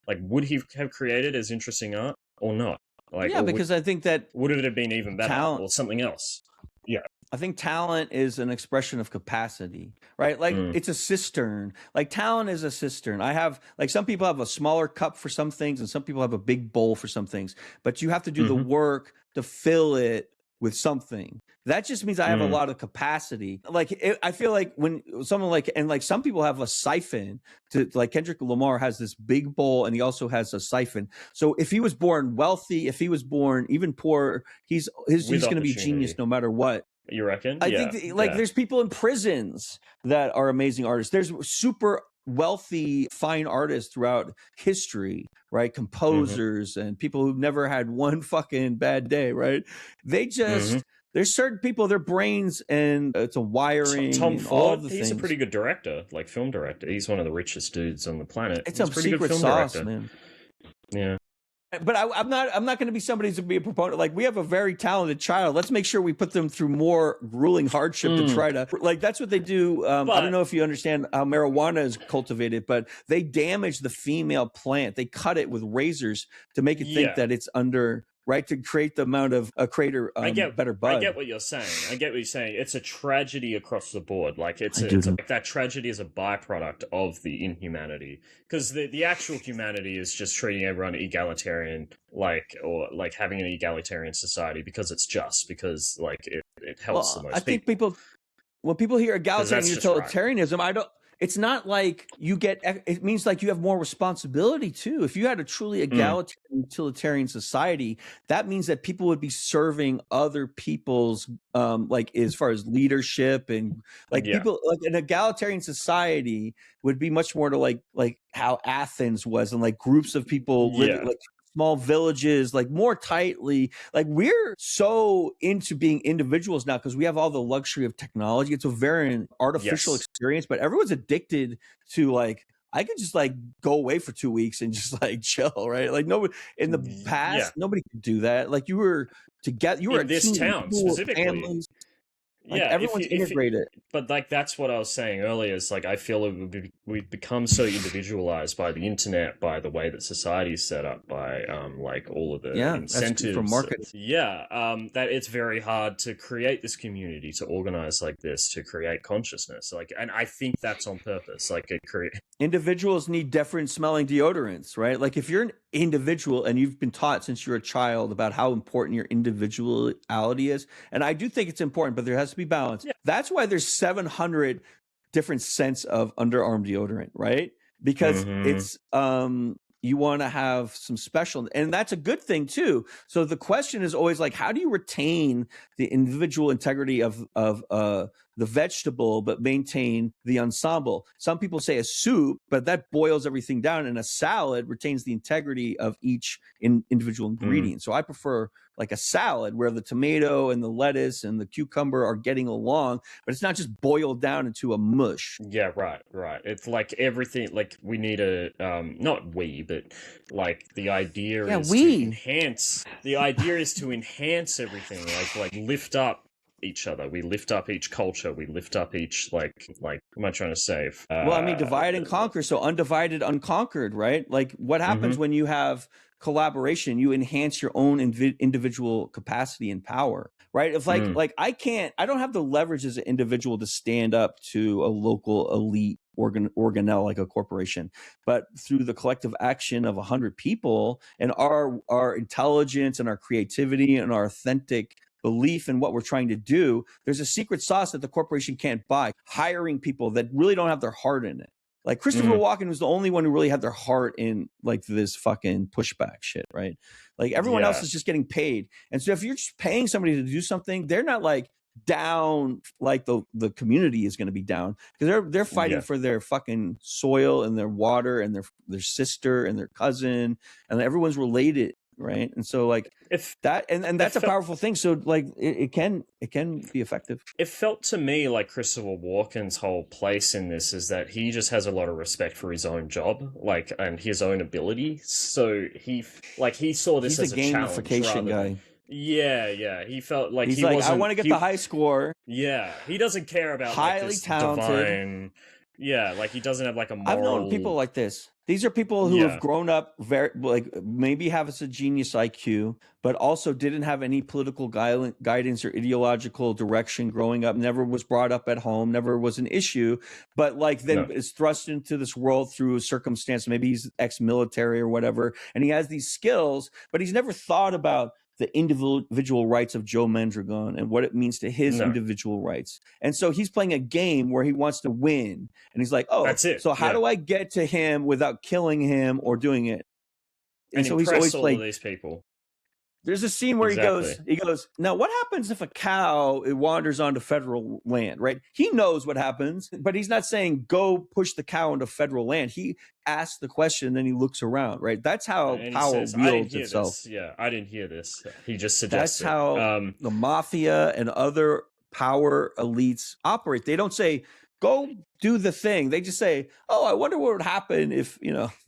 like, would he have created as interesting art or not? Like, because I think that would it have been even better or something else? Yeah. I think talent is an expression of capacity, right? Like it's a cistern. Like talent is a cistern. I have like some people have a smaller cup for some things and some people have a big bowl for some things, but you have to do the work to fill it with something. That just means I have a lot of capacity. Like I feel like when someone like some people have a siphon to, like Kendrick Lamar has this big bowl and he also has a siphon. So if he was born wealthy, if he was born even poor, he's going to be genius no matter what. You reckon? I think there's people in prisons that are amazing artists. There's super wealthy, fine artists throughout history, right? Composers and people who've never had one fucking bad day, right? They just, there's certain people, their brains and it's a wiring. Tom Ford, he's things. a pretty good director, like film director. He's one of the richest dudes on the planet. It's he's a pretty secret good film sauce, director. man. Yeah. But I'm not going to be somebody to be a proponent. Like we have a very talented child. Let's make sure we put them through more grueling hardship to try to like. That's what they do. I don't know if you understand how marijuana is cultivated, but they damage the female plant. They cut it with razors to make it think that it's under. Right, to create the amount of better bud. I get what you're saying. It's a tragedy across the board. Like that tragedy is a byproduct of the inhumanity, because the actual humanity is just treating everyone egalitarian, or having an egalitarian society because it's just, because like it helps the most. I think when people hear egalitarian utilitarianism, it's not like you get, it means like you have more responsibility too. If you had a truly egalitarian utilitarian society, that means that people would be serving other people's, like as far as leadership and people, like an egalitarian society would be much more to like how Athens was, and like groups of people living like small villages, like more tightly. Like we're so into being individuals now because we have all the luxury of technology. It's a very artificial experience, but everyone's addicted to like, I could just like go away for 2 weeks and just like chill, right? Like nobody in the past, nobody could do that. Like you were together, you were in this town specifically. families. Like Yeah, everyone's integrated. but like that's what I was saying earlier. Is like I feel we've become so individualized by the internet, by the way that society is set up, by like all of the Yeah, that's from incentives. markets. Yeah, that it's very hard to create this community, to organize like this, to create consciousness. Like, and I think that's on purpose. Like, Individuals need different smelling deodorants, right? Like if you're an individual and you've been taught since you're a child about how important your individuality is, and I do think it's important, but there has to be balance. Yeah. That's why there's 700 different scents of underarm deodorant, right? Because it's you want to have some special, and that's a good thing too. So the question is always like, how do you retain the individual integrity of the vegetable, but maintain the ensemble? Some people say a soup, but that boils everything down, and a salad retains the integrity of each individual ingredient. So I prefer like a salad where the tomato and the lettuce and the cucumber are getting along, but it's not just boiled down into a mush. Yeah, right. It's like everything, like we need a, not we, but like the idea is to enhance, the idea is to enhance everything, like lift up each other. We lift up each culture. We lift up each, like, what am I trying to say? Well, I mean, divide and conquer. So undivided, unconquered, right? Like what happens when you have collaboration? You enhance your own individual capacity and power, right? If like I don't have the leverage as an individual to stand up to a local elite organelle like a corporation, but through the collective action of 100 people and our intelligence and our creativity and our authentic belief in what we're trying to do, there's a secret sauce that the corporation can't buy. Hiring people that really don't have their heart in it. Like Christopher Walken was the only one who really had their heart in like this fucking pushback shit, right? Like everyone else is just getting paid. And so if you're just paying somebody to do something, they're not like down like the community is going to be down, because they're fighting for their fucking soil and their water and their sister and their cousin, and everyone's related, right? And so like if that and that's a powerful thing. So like it can be effective. It felt to me like Christopher Walken's whole place in this is that he just has a lot of respect for his own job, like, and his own ability. So he saw this as a gamification guy. Yeah. He felt like he's like, I want to get the high score. Yeah, he doesn't care about highly like, this talented. Divine, yeah, like he doesn't have like a moral. I've known people like this. These are people who have grown up very, like, maybe have a genius IQ, but also didn't have any political guidance or ideological direction growing up, never was brought up at home, never was an issue, but like then is thrust into this world through a circumstance. Maybe he's ex-military or whatever, and he has these skills, but he's never thought about the individual rights of Joe Mandragon and what it means to his individual rights. And so he's playing a game where he wants to win. And he's like, oh, that's it. So how do I get to him without killing him or doing it? And so he's always all of these people. There's a scene where he goes, now what happens if a cow wanders onto federal land, right? He knows what happens, but he's not saying go push the cow into federal land. He asks the question and then he looks around, right? That's how power wields itself. Yeah, I didn't hear this. He just suggests that's how the mafia and other power elites operate. They don't say, go do the thing. They just say, oh, I wonder what would happen if,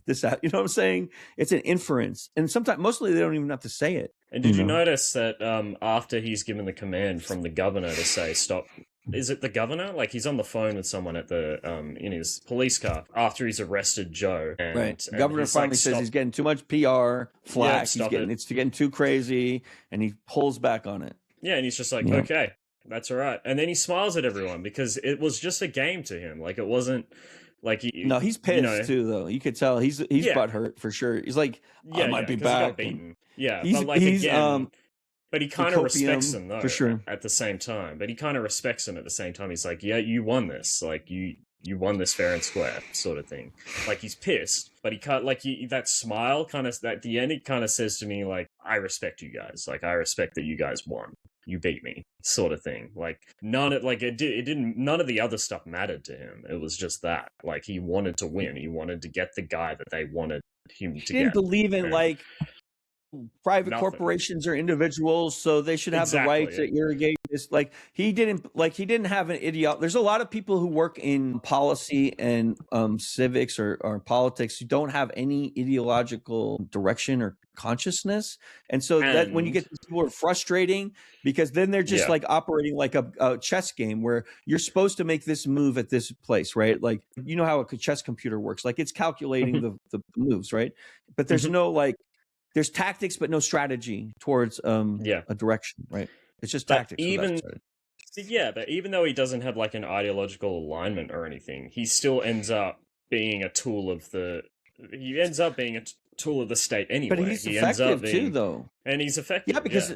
this, you know what I'm saying? It's an inference. And sometimes, mostly they don't even have to say it. And did you notice that after he's given the command from the governor to say, stop, is it the governor? Like he's on the phone with someone at the, in his police car after he's arrested Joe. And governor finally says he's getting too much PR flack. It's getting too crazy. And he pulls back on it. Yeah. And he's just like, okay. That's all right. And then he smiles at everyone because it was just a game to him. Like it wasn't like no, he's pissed too, though. You could tell he's butthurt for sure. He's like, I might be back. But like again, but he kind of respects him though, for sure. At the same time, but he kind of respects him at the same time. He's like, yeah, you won this. Like you won this fair and square, sort of thing. Like he's pissed, but he can't. Like that smile, kind of at the end, it kind of says to me, like, I respect you guys. Like I respect that you guys won. You beat me, sort of thing. Like none of the other stuff mattered to him. It was just that, like, he wanted to win. He wanted to get the guy that they wanted him to get. He didn't believe in like private corporations or individuals, so they should have the right to irrigate this. Like he didn't have an ideology. There's a lot of people who work in policy and civics or politics who don't have any ideological direction or consciousness, and so that when you get these people are frustrating because then they're just like operating like a chess game where you're supposed to make this move at this place, right? Like you know how a chess computer works, like it's calculating the moves, right? But there's no like there's tactics but no strategy towards a direction, right? It's just tactics. But even though he doesn't have like an ideological alignment or anything, he still ends up being a tool of the. He ends up being a tool of the state anyway. But he's effective too, though. And he's effective. Yeah, because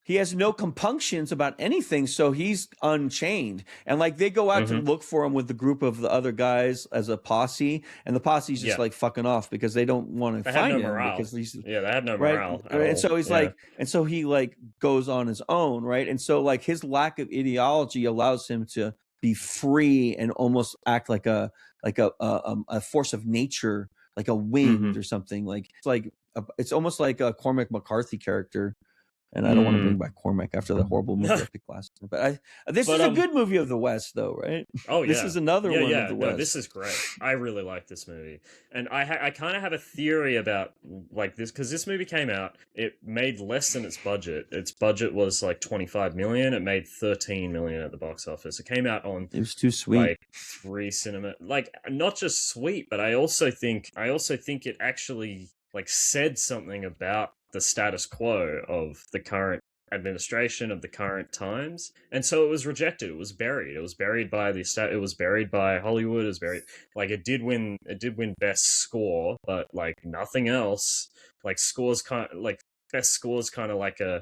he has no compunctions about anything, so he's unchained. And like they go out to look for him with the group of the other guys as a posse, and the posse's just like fucking off because they don't want to find him because they have no morale. And so he's like, and so he like goes on his own, right? And so like his lack of ideology allows him to be free and almost act like a force of nature, like a wind or something. Like it's almost like a Cormac McCarthy character. And I don't want to bring back Cormac after the horrible movie I picked last time. But this is a good movie of the West, though, right? Oh, yeah. This is another one of the West. No, this is great. I really like this movie. And I kind of have a theory about like this, because this movie came out, it made less than its budget. Its budget was like 25 million. It made 13 million at the box office. It came out on... It was too sweet. Like 3 cinema... Like, not just sweet, but I also think it actually like said something about the status quo of the current administration of the current times, and so it was rejected. It was buried. It was buried by it was buried by Hollywood. It was buried. Like it did win best score, but like nothing else. Like scores kind of like best scores kind of like a,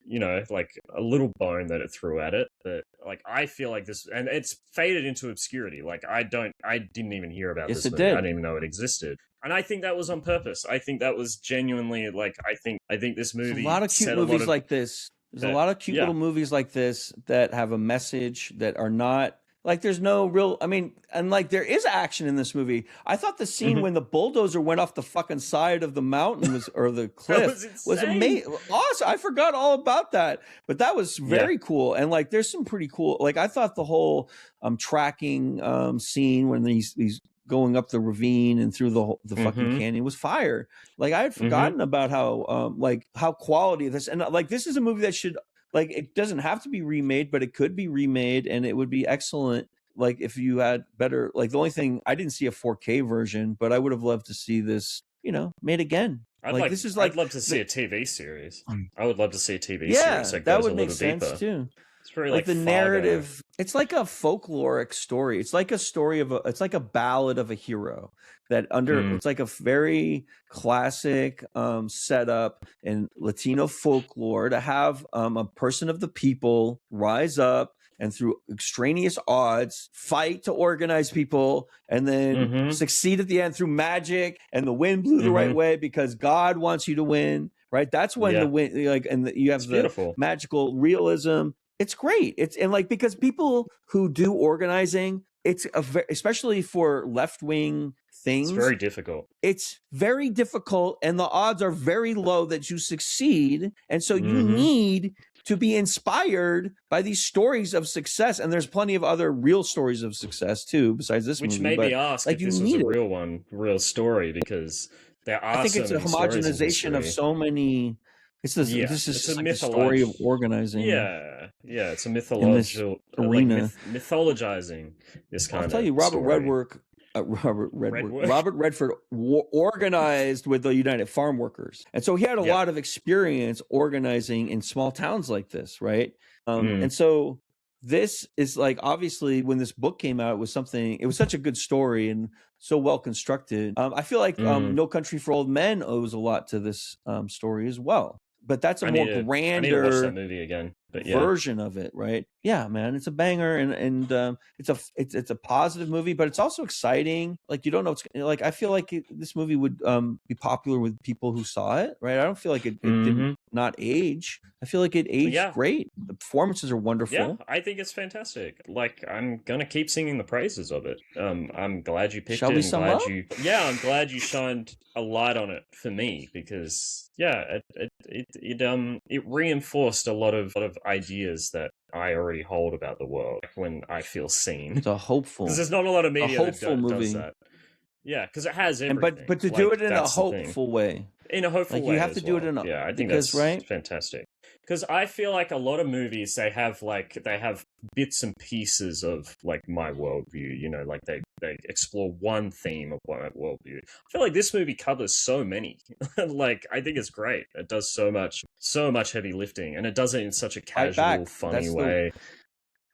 you know, like a little bone that it threw at it. But like I feel like this, and it's faded into obscurity. Like I didn't even hear about this movie. I didn't even know it existed. And I think that was on purpose. I think that was genuinely like I think this movie. There's a lot of cute movies like this. There's a lot of cute little movies like this that have a message that are not like there's no real. I mean, and like there is action in this movie. I thought the scene when the bulldozer went off the fucking side of the mountain or the cliff was amazing. Awesome. I forgot all about that, but that was very cool. And like there's some pretty cool. Like I thought the whole tracking scene when he's going up the ravine and through the fucking canyon was fire. Like I had forgotten about how quality this, and like this is a movie that should, like, it doesn't have to be remade, but it could be remade and it would be excellent. Like if you had better, like the only thing I didn't see a 4K version, but I would have loved to see this, you know, made again. I'd love to see a TV series. I would love to see a TV series that would make sense too. It's very like the narrative. It's like a folkloric story. It's like a story of it's like a ballad of a hero that it's like a very classic setup in Latino folklore to have a person of the people rise up and through extraneous odds fight to organize people and then succeed at the end through magic, and the wind blew the right way because God wants you to win, right? That's when the wind, like, and you have the magical realism. It's great. And like, because people who do organizing, it's especially for left-wing things. It's very difficult. It's very difficult, and the odds are very low that you succeed. And so you need to be inspired by these stories of success. And there's plenty of other real stories of success too, besides this movie. Which made me ask if this was a real story, because there are. I think it's a homogenization of so many. This is like a story of organizing. Yeah, it's a mythological arena, mythologizing this kind of. I'll tell you, Robert Redford organized with the United Farm Workers, and so he had a lot of experience organizing in small towns like this, right? And so this is like, obviously when this book came out, it was such a good story and so well constructed. I feel like No Country for Old Men owes a lot to this story as well. But that's a more grander I need to watch that movie again. Version of it, right? Yeah, man, it's a banger, and it's a positive movie, but it's also exciting. Like you don't know what's like. I feel like this movie would be popular with people who saw it, right? I don't feel like it did not age. I feel like it aged great. The performances are wonderful. Yeah, I think it's fantastic. Like I'm gonna keep singing the praises of it. I'm glad you picked it. I'm glad you shined a light on it for me, because it reinforced a lot of ideas that I already hold about the world, like when I feel seen. It's a hopeful, Because there's not a lot of media that does movie. that. Yeah, because it has And everything. but to do Like, it in a that's the thing. hopeful way. In a hopeful Like you way have as to do it well. in a, Yeah, I think because that's right. fantastic. Because I feel like a lot of movies, they have bits and pieces of like my worldview. You know, like they explore one theme of my worldview. I feel like this movie covers so many. Like, I think it's great. It does so much heavy lifting, and it does it in such a Fight casual, back. funny way.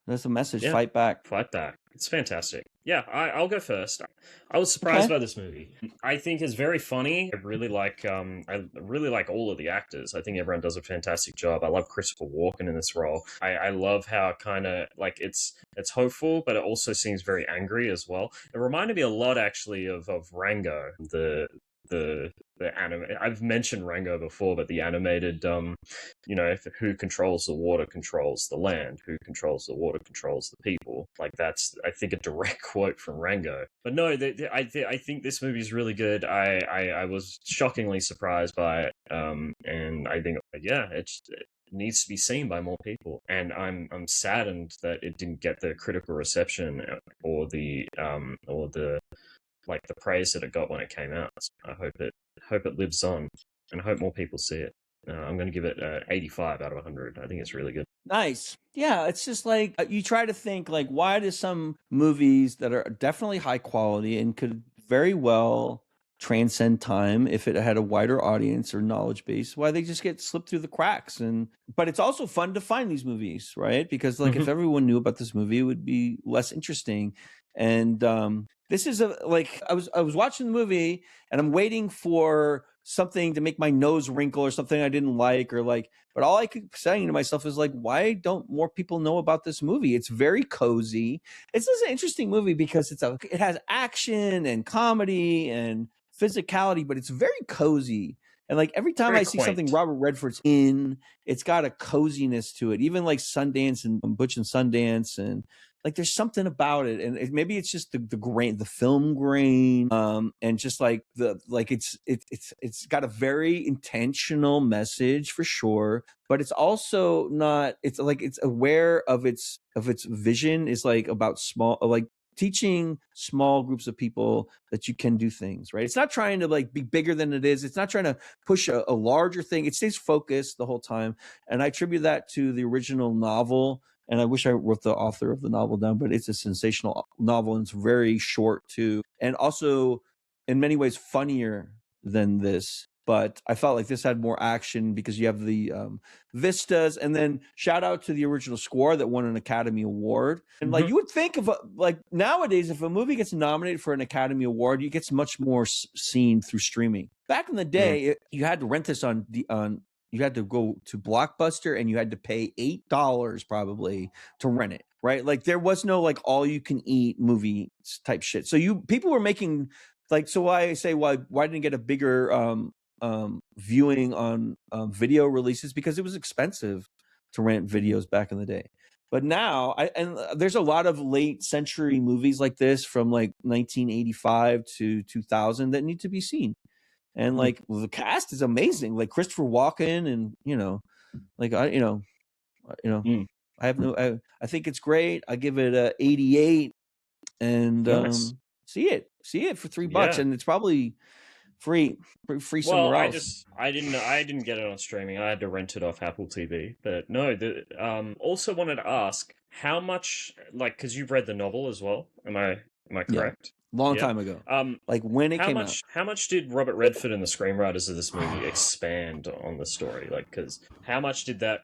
That's the message. Yeah, Fight back. fight back. It's fantastic. Yeah, I'll go first. I was surprised Okay. by this movie. I think it's very funny. I really like all of the actors. I think everyone does a fantastic job. I love Christopher Walken in this role. I love how kind of like it's hopeful, but it also seems very angry as well. It reminded me a lot actually of Rango, the anime. I've mentioned Rango before, but the animated you know, who controls the water controls the land, who controls the water controls the people. Like, that's, I think, a direct quote from Rango. But no, I think this movie is really good. I was shockingly surprised by it, and I think, yeah, it needs to be seen by more people. And I'm saddened that it didn't get the critical reception or the like the praise that it got when it came out. So I hope it lives on, and I hope more people see it. I'm going to give it 85 out of 100. I think it's really good. Nice. Yeah, it's just like you try to think like, why do some movies that are definitely high quality and could very well transcend time if it had a wider audience or knowledge base, why they just get slipped through the cracks? And but it's also fun to find these movies, right? Because like if everyone knew about this movie, it would be less interesting. And this is like I was watching the movie and I'm waiting for something to make my nose wrinkle or something I didn't like, or like, but all I keep saying to myself is like, why don't more people know about this movie? It's very cozy. It's just an interesting movie because it has action and comedy and physicality, but it's very cozy. And like every time I see something Robert Redford's in, it's got a coziness to it. Even like Sundance and Butch and Sundance, and like there's something about it, and maybe it's just the film grain, and just like it's got a very intentional message for sure, but it's also not. It's like it's aware of its vision is like about small, like teaching small groups of people that you can do things, right? It's not trying to like be bigger than it is. It's not trying to push a larger thing. It stays focused the whole time, and I attribute that to the original novel. And I wish I wrote the author of the novel down, but it's a sensational novel and it's very short too. And also in many ways funnier than this. But I felt like this had more action because you have the vistas, and then shout out to the original score that won an Academy Award. And like you would think of like nowadays, if a movie gets nominated for an Academy Award, it gets much more seen through streaming. Back in the day, you had to rent this on you had to go to Blockbuster and you had to pay $8 probably to rent it, right? Like there was no like all you can eat movie type shit. So people were making like, so I say why didn't it get a bigger viewing on video releases? Because it was expensive to rent videos back in the day. But now there's a lot of late century movies like this from like 1985 to 2000 that need to be seen. And like the cast is amazing, like Christopher Walken, and like I think it's great. I give it a 88, and Nice. see it for $3, and it's probably free somewhere else. I didn't get it on streaming. I had to rent it off Apple TV. But no, also wanted to ask how much, like, because you've read the novel as well. Am I correct? Long time ago. Like when it came out. How much did Robert Redford and the screenwriters of this movie expand on the story? Like, because how much did the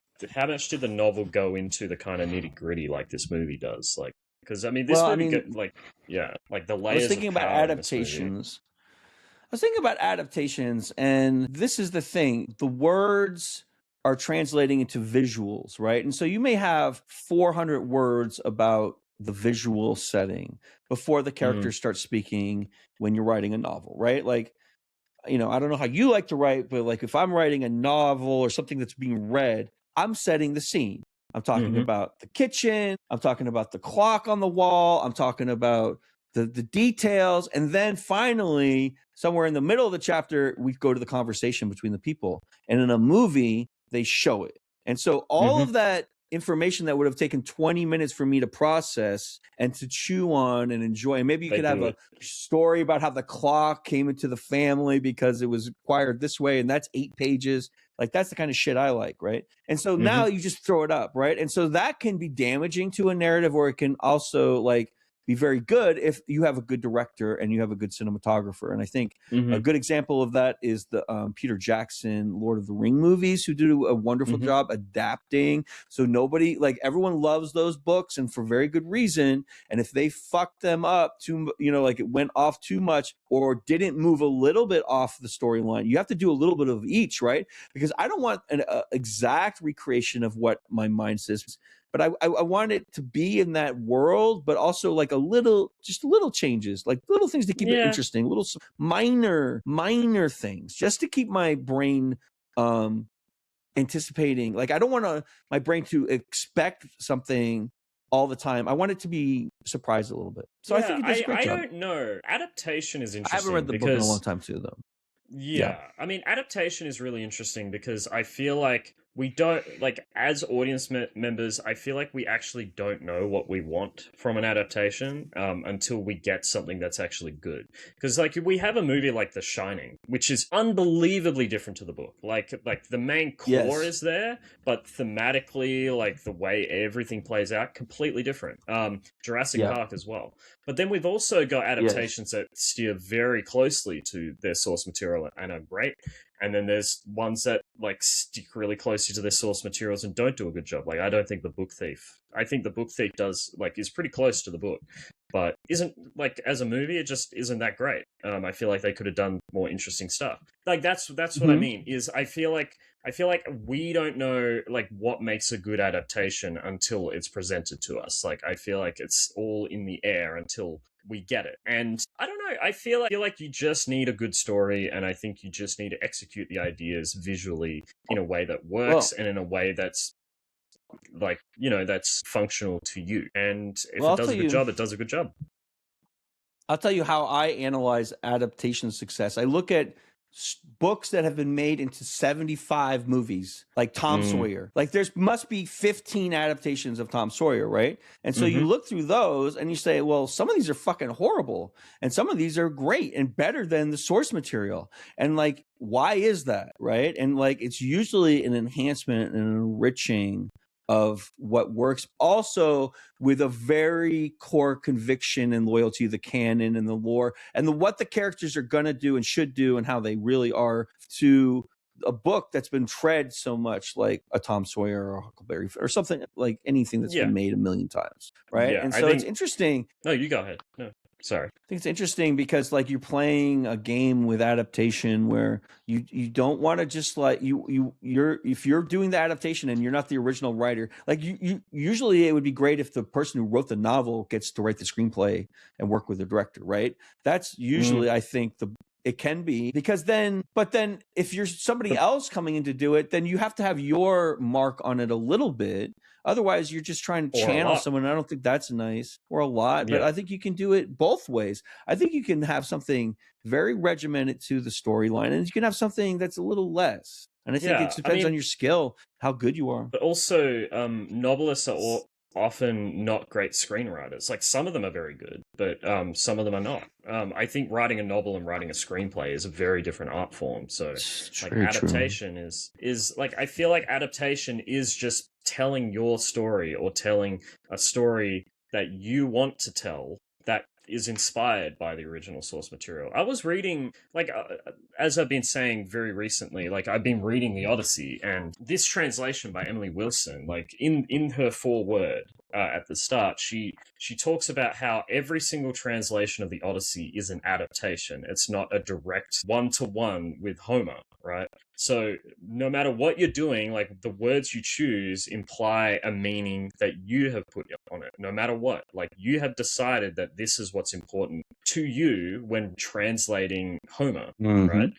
novel go into the kind of nitty gritty like this movie does? Like, because I mean, this movie like the layers. I was thinking about adaptations. And this is the thing: the words are translating into visuals, right? And so you may have 400 words about the visual setting before the characters start speaking when you're writing a novel, right? Like, I don't know how you like to write, but like if I'm writing a novel or something that's being read, I'm setting the scene. I'm talking about the kitchen. I'm talking about the clock on the wall. I'm talking about the details. And then finally, somewhere in the middle of the chapter, we go to the conversation between the people. And in a movie, they show it. And so all of that information that would have taken 20 minutes for me to process and to chew on and enjoy. And maybe you could have a story about how the clock came into the family because it was acquired this way, and that's 8 pages. Like, that's the kind of shit I like, right? And so now you just throw it up, right? And so that can be damaging to a narrative, or it can also like be very good if you have a good director and you have a good cinematographer. And I think a good example of that is the Peter Jackson Lord of the Ring movies, who do a wonderful job adapting. So nobody, like, everyone loves those books, and for very good reason. And if they fucked them up too, you know, like it went off too much or didn't move a little bit off the storyline, you have to do a little bit of each, right? Because I don't want an exact recreation of what my mind says, but I want it to be in that world, but also like just little changes, like little things to keep it interesting, little minor things, just to keep my brain anticipating. Like, I don't want my brain to expect something all the time. I want it to be surprised a little bit. So I think it does a great job. I don't know. Adaptation is interesting. I haven't read the book in a long time too, though. Yeah. I mean, adaptation is really interesting because I feel like we don't, like, as audience members, I feel like we actually don't know what we want from an adaptation until we get something that's actually good. Because, like, we have a movie like The Shining, which is unbelievably different to the book. Like the main core is there, but thematically, like, the way everything plays out, completely different. Jurassic Park as well. But then we've also got adaptations that steer very closely to their source material and are great. And then there's ones that like stick really closely to their source materials and don't do a good job. Like, I don't think The Book Thief. I think The Book Thief is pretty close to the book, but isn't, like, as a movie, it just isn't that great. I feel like they could have done more interesting stuff. Like, that's what I mean. Is I feel like we don't know, like, what makes a good adaptation until it's presented to us. Like, I feel like it's all in the air until we get it. And I don't know, I feel like you just need a good story, and I think you just need to execute the ideas visually in a way that works and in a way that's, like, you know, that's functional to you. And if it does a good job, it does a good job. I'll tell you how I analyze adaptation success. I look at books that have been made into 75 movies, like Tom Sawyer. Like, there must be 15 adaptations of Tom Sawyer, right? And so you look through those and you say, well, some of these are fucking horrible, and some of these are great and better than the source material. And, like, why is that, right? And, like, it's usually an enhancement and an enriching of what works, also with a very core conviction and loyalty to the canon and the lore and what the characters are going to do and should do and how they really are to a book that's been tread so much, like a Tom Sawyer or Huckleberry or something, like anything that's been made a million times, right? And so it's interesting. No, you go ahead. No, sorry. I think it's interesting because, like, you're playing a game with adaptation where you don't want to just, like, if you're doing the adaptation and you're not the original writer, like, you usually it would be great if the person who wrote the novel gets to write the screenplay and work with the director, right? That's usually I think it can be, because but then if you're somebody else coming in to do it, then you have to have your mark on it a little bit. Otherwise, you're just trying to channel someone. I don't think that's nice, or a lot, but I think you can do it both ways. I think you can have something very regimented to the storyline, and you can have something that's a little less. And I think it depends on your skill, how good you are. But also, novelists are often not great screenwriters. Like, some of them are very good, but some of them are not. I think writing a novel and writing a screenplay is a very different art form. So, like, adaptation is like, I feel like adaptation is just telling your story, or telling a story that you want to tell that is inspired by the original source material. I was reading, like, as I've been saying very recently, like, I've been reading the Odyssey, and this translation by Emily Wilson, like, in her foreword at the start, she talks about how every single translation of the Odyssey is an adaptation. It's not a direct one-to-one with Homer, right? So no matter what you're doing, like, the words you choose imply a meaning that you have put on it, no matter what. Like, you have decided that this is what's important to you when translating Homer, right?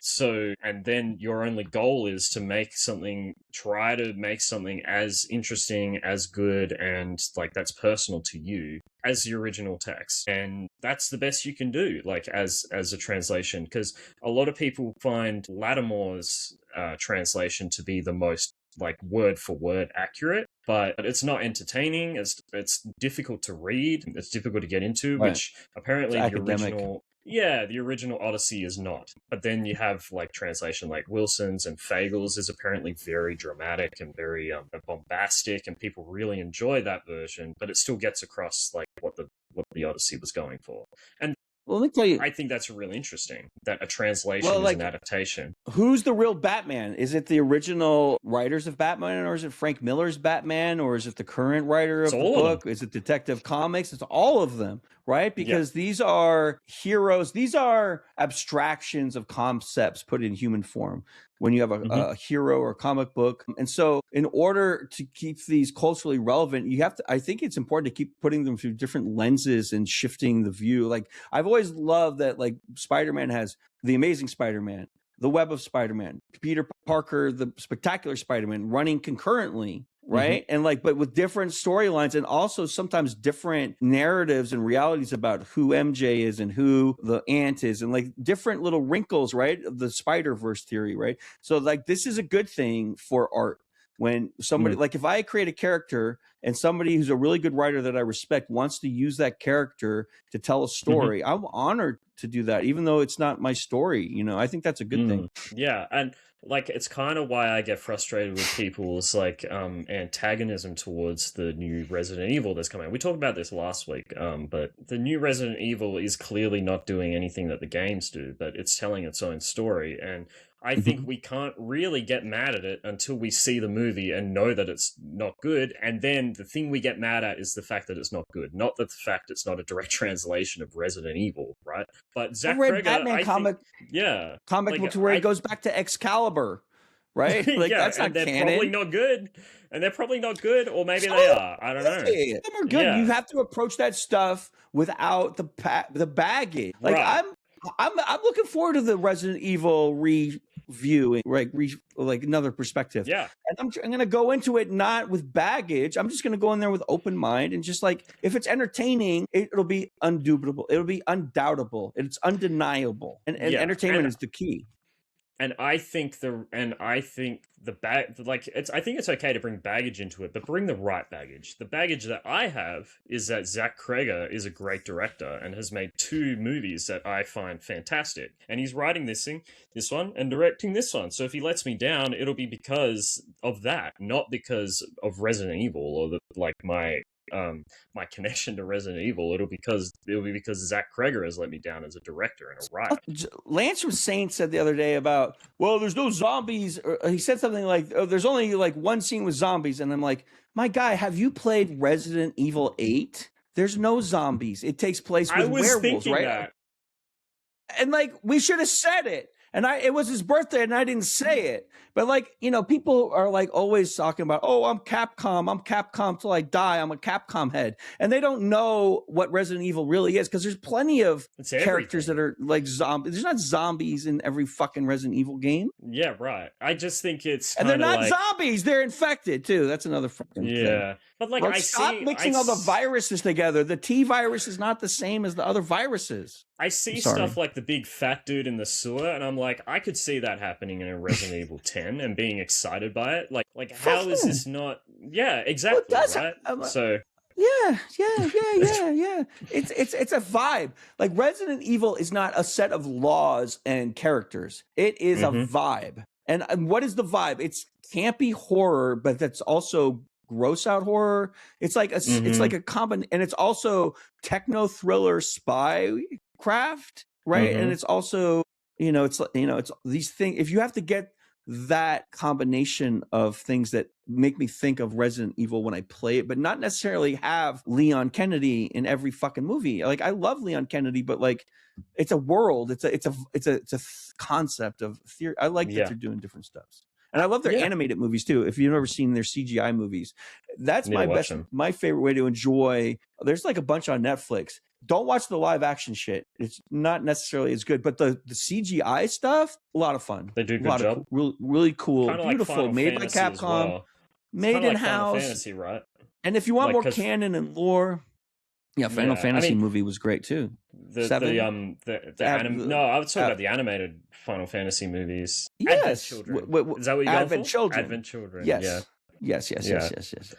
So, and then your only goal is to try to make something as interesting, as good, and, like, that's personal to you as the original text. And that's the best you can do, like, as a translation, because a lot of people find Lattimore's translation to be the most like word for word accurate, but it's not entertaining. It's difficult to read. It's difficult to get into, Right. which apparently It's the academic. original. Yeah, the original Odyssey is not. But then you have like translation like Wilson's and Fagel's is apparently very dramatic and very bombastic, and people really enjoy that version. But it still gets across like what the Odyssey was going for. And Well, let me tell you. I think that's really interesting that a translation Well, is an like, adaptation. who's the real Batman? Is it the original writers of Batman, or is it Frank Miller's Batman, or is it the current writer It's of the all of them. book? Is it Detective Comics? It's all of them, right? Yeah. Because these are heroes. These are abstractions of concepts put in human form. When you have a hero or a comic book. And so in order to keep these culturally relevant, you have to, I think it's important to keep putting them through different lenses and shifting the view. Like, I've always loved that, like, Spider-Man has the Amazing Spider-Man, the Web of Spider-Man, Peter Parker, the Spectacular Spider-Man running concurrently, right? And like, but with different storylines and also sometimes different narratives and realities about who MJ is and who the Ant is, and like different little wrinkles, right? Of the Spider-Verse theory, right? So like, this is a good thing for art. When somebody, like, if I create a character and somebody who's a really good writer that I respect wants to use that character to tell a story, I'm honored to do that, even though it's not my story. You know, I think that's a good thing. Yeah, and like it's kind of why I get frustrated with people's like antagonism towards the new Resident Evil that's coming out. We talked about this last week, but the new Resident Evil is clearly not doing anything that the games do, but it's telling its own story. And I think we can't really get mad at it until we see the movie and know that it's not good. And then the thing we get mad at is the fact that it's not good, not the fact it's not a direct translation of Resident Evil, right? But Zach Kreger, Batman comic books where it goes back to Excalibur, right? Like, that's not they're canon. probably not good. And they're probably not good, or maybe they are. I don't know. Them are good. You have to approach that stuff without the baggage. Like, I'm looking forward to the Resident Evil review, like another perspective. Yeah. And I'm going to go into it not with baggage. I'm just going to go in there with open mind and just like, if it's entertaining, it'll be undubitable. It'll be undoubtable. It's undeniable. And entertainment is the key. And I think I think it's okay to bring baggage into it, but bring the right baggage. The baggage that I have is that Zach Kreger is a great director and has made 2 movies that I find fantastic. And he's writing this one, and directing this one. So if he lets me down, it'll be because of that, not because of Resident Evil or my connection to Resident Evil. It'll be because Zach Kreger has let me down as a director and a writer. Lance from Saint said the other day about, well, there's no zombies. Or he said something like, oh, there's only like one scene with zombies. And I'm like, my guy, have you played Resident Evil 8? There's no zombies. It takes place with werewolves, right? That. And like, we should have said it. And it was his birthday and I didn't say it. But like, you know, people are like always talking about, oh, I'm Capcom till I die. I'm a Capcom head. And they don't know what Resident Evil really is, because there's plenty of characters that are like zombies. There's not zombies in every fucking Resident Evil game. Yeah, right. I just think it's and they're not zombies. They're infected too. That's another fucking thing. But like, stop mixing all the viruses together. The T virus is not the same as the other viruses. I see stuff like the big fat dude in the sewer, and I'm like, I could see that happening in a Resident Evil 10 and being excited by it. Like how is this not? Yeah, exactly. Right. So. Yeah. It's a vibe. Like, Resident Evil is not a set of laws and characters. It is a vibe. And what is the vibe? It's campy horror, but that's also gross out horror. It's like it's like a common, and it's also techno thriller spy craft, right? And it's also, it's these things. If you have to get that combination of things that make me think of Resident Evil when I play it, but not necessarily have Leon Kennedy in every fucking movie. Like, I love Leon Kennedy, but like, it's a world. It's a concept of theory. I like that they're doing different stuff. And I love their animated movies too. If you've ever seen their CGI movies, that's my favorite way to enjoy. There's like a bunch on Netflix. Don't watch the live action shit. It's not necessarily as good, but the CGI stuff, a lot of fun. They do a good job. Really cool, kinda beautiful, like made by Capcom, made in house. Fantasy, right? And if you want more canon and lore, Yeah, Final Fantasy movie was great too. No, I was talking about the animated Final Fantasy movies. Yes. Advent Children. Is that what you're Advent going for? Children. Advent Children. Yes. Yeah. Yes. It's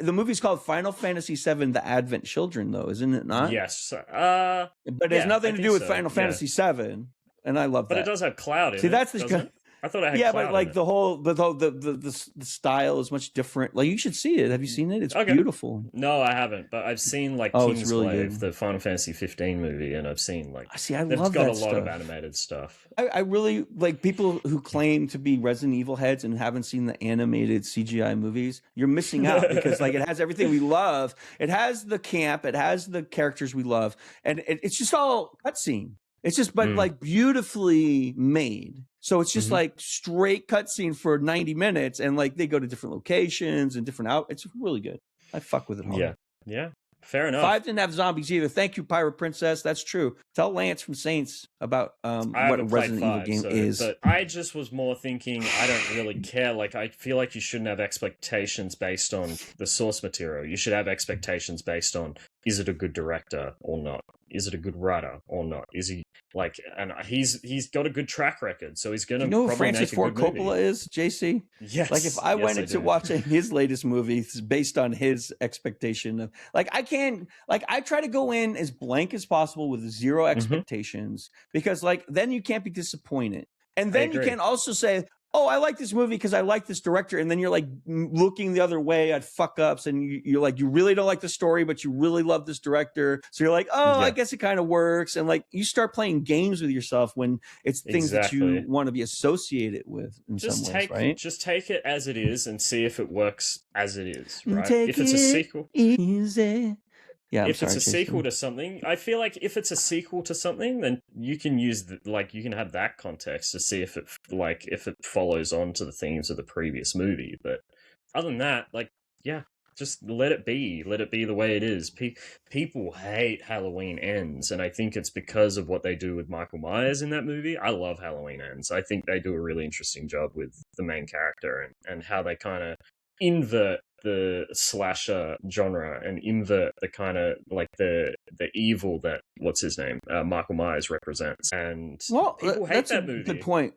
the movie's called Final Fantasy VII: The Advent Children, though, isn't it not? Yes. But it has nothing to do with Final Fantasy VII, and I love that. But it does have Cloud in it. See, that's doesn't it? I thought I had yeah, Cloud but like in it. the style is much different. Like, you should see it. Have you seen it? It's beautiful. No, I haven't, but I've seen like Kingsglaive, the Final Fantasy 15 movie, and I've seen like they've got a lot of animated stuff. I really like people who claim to be Resident Evil heads and haven't seen the animated CGI movies. You're missing out because like it has everything we love. It has the camp. It has the characters we love, and it's just all cutscene. It's just, but like beautifully made. So it's just like straight cutscene for 90 minutes, and like they go to different locations and different It's really good. I fuck with it all. Yeah. Fair enough. 5 didn't have zombies either. Thank you, Pirate Princess. That's true. Tell Lance from Saints about what a Resident Evil game is. But I just was more thinking, I don't really care. Like, I feel like you shouldn't have expectations based on the source material. You should have expectations based on, is it a good director or not? Is it a good writer or not? Is he like? And he's got a good track record, so he's gonna. You know who probably Francis Ford Coppola is, JC? Yes. Like, if I went into watching his latest movie based on his expectation of, like, I try to go in as blank as possible with zero expectations, because like then you can't be disappointed, and then you can also say, oh, I like this movie because I like this director, and then you're like looking the other way at fuck ups, and you're like, you really don't like the story, but you really love this director, so you're like, oh, I guess it kind of works, and like you start playing games with yourself when it's things that you want to be associated with in some ways, right? Just take it as it is and see if it works as it is, right? Take if it's a sequel, easy. Yeah, if it's a sequel to something, I feel like if it's a sequel to something, then you can use you can have that context to see if it follows on to the themes of the previous movie. But other than that, just let it be the way it is. People hate Halloween Ends, and I think it's because of what they do with Michael Myers in that movie. I love Halloween Ends. I think they do a really interesting job with the main character and how they kind of invert the slasher genre and invert the kind of like the evil that Michael Myers represents. And people hate that movie. Good point.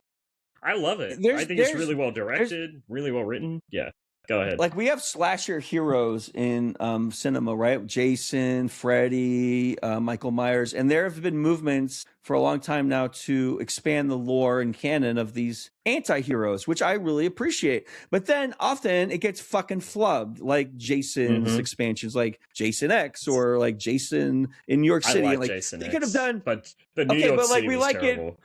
I love it. I think it's really well directed, really well written. Yeah. Go ahead. Like, we have slasher heroes in cinema, right? Jason, Freddy, Michael Myers, and there have been movements for a long time now to expand the lore and canon of these anti-heroes, which I really appreciate. But then often it gets fucking flubbed, like Jason's expansions, like Jason X or like Jason in New York City. I like Jason they X, could have done, but New York City we was like terrible.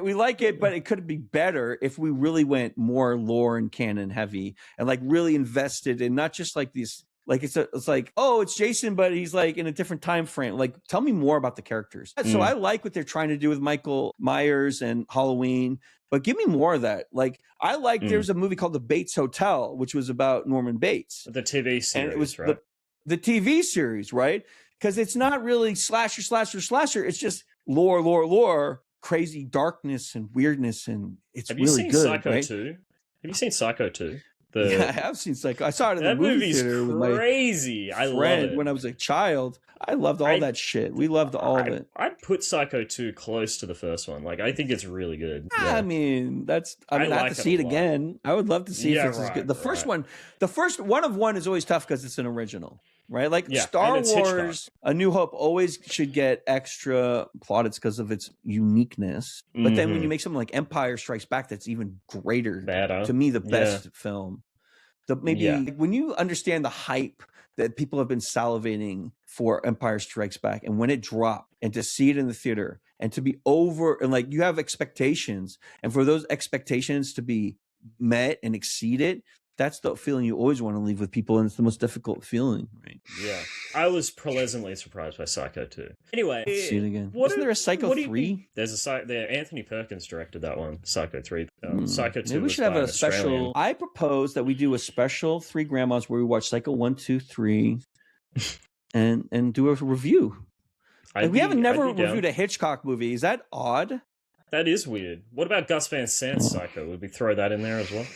We like it, but it could be better if we really went more lore and canon heavy and like really invested in not just like these, like it's like, oh, it's Jason, but he's like in a different time frame. Like, tell me more about the characters. So I like what they're trying to do with Michael Myers and Halloween, but give me more of that. Like, I like there's a movie called The Bates Hotel, which was about Norman Bates. The TV series, and it was right? The TV series, right? Because it's not really slasher. It's just lore. Crazy darkness and weirdness, and it's really good. Psycho right? 2? Have you seen Psycho 2? Yeah, I have seen Psycho. I saw it in the movie theater with my crazy. I love it. When I was a child. I loved all that shit. We loved all of it. I'd put Psycho 2 close to the first one. Like, I think it's really good. Yeah. I mean, I have to see it again. I would love to see if it's as good. The first one of one is always tough because it's an original. Right? Like Star Wars, A New Hope always should get extra plaudits because of its uniqueness. But then when you make something like Empire Strikes Back, that's even greater. Better. To me, the best film. When you understand the hype that people have been salivating for Empire Strikes Back, and when it dropped, and to see it in the theater, and to be over, and like you have expectations, and for those expectations to be met and exceeded, that's the feeling you always want to leave with people, and it's the most difficult feeling, right? Yeah. I was pleasantly surprised by Psycho 2. Anyway, let's see it again. Isn't there a Psycho 3? There's Anthony Perkins directed that one, Psycho 3. Psycho 2. Maybe we should have a special. I propose that we do a special Three Grandmas where we watch Psycho 1, 2, 3, and do a review. We haven't never reviewed a Hitchcock movie. Is that odd? That is weird. What about Gus Van Sant's Psycho? Would we throw that in there as well?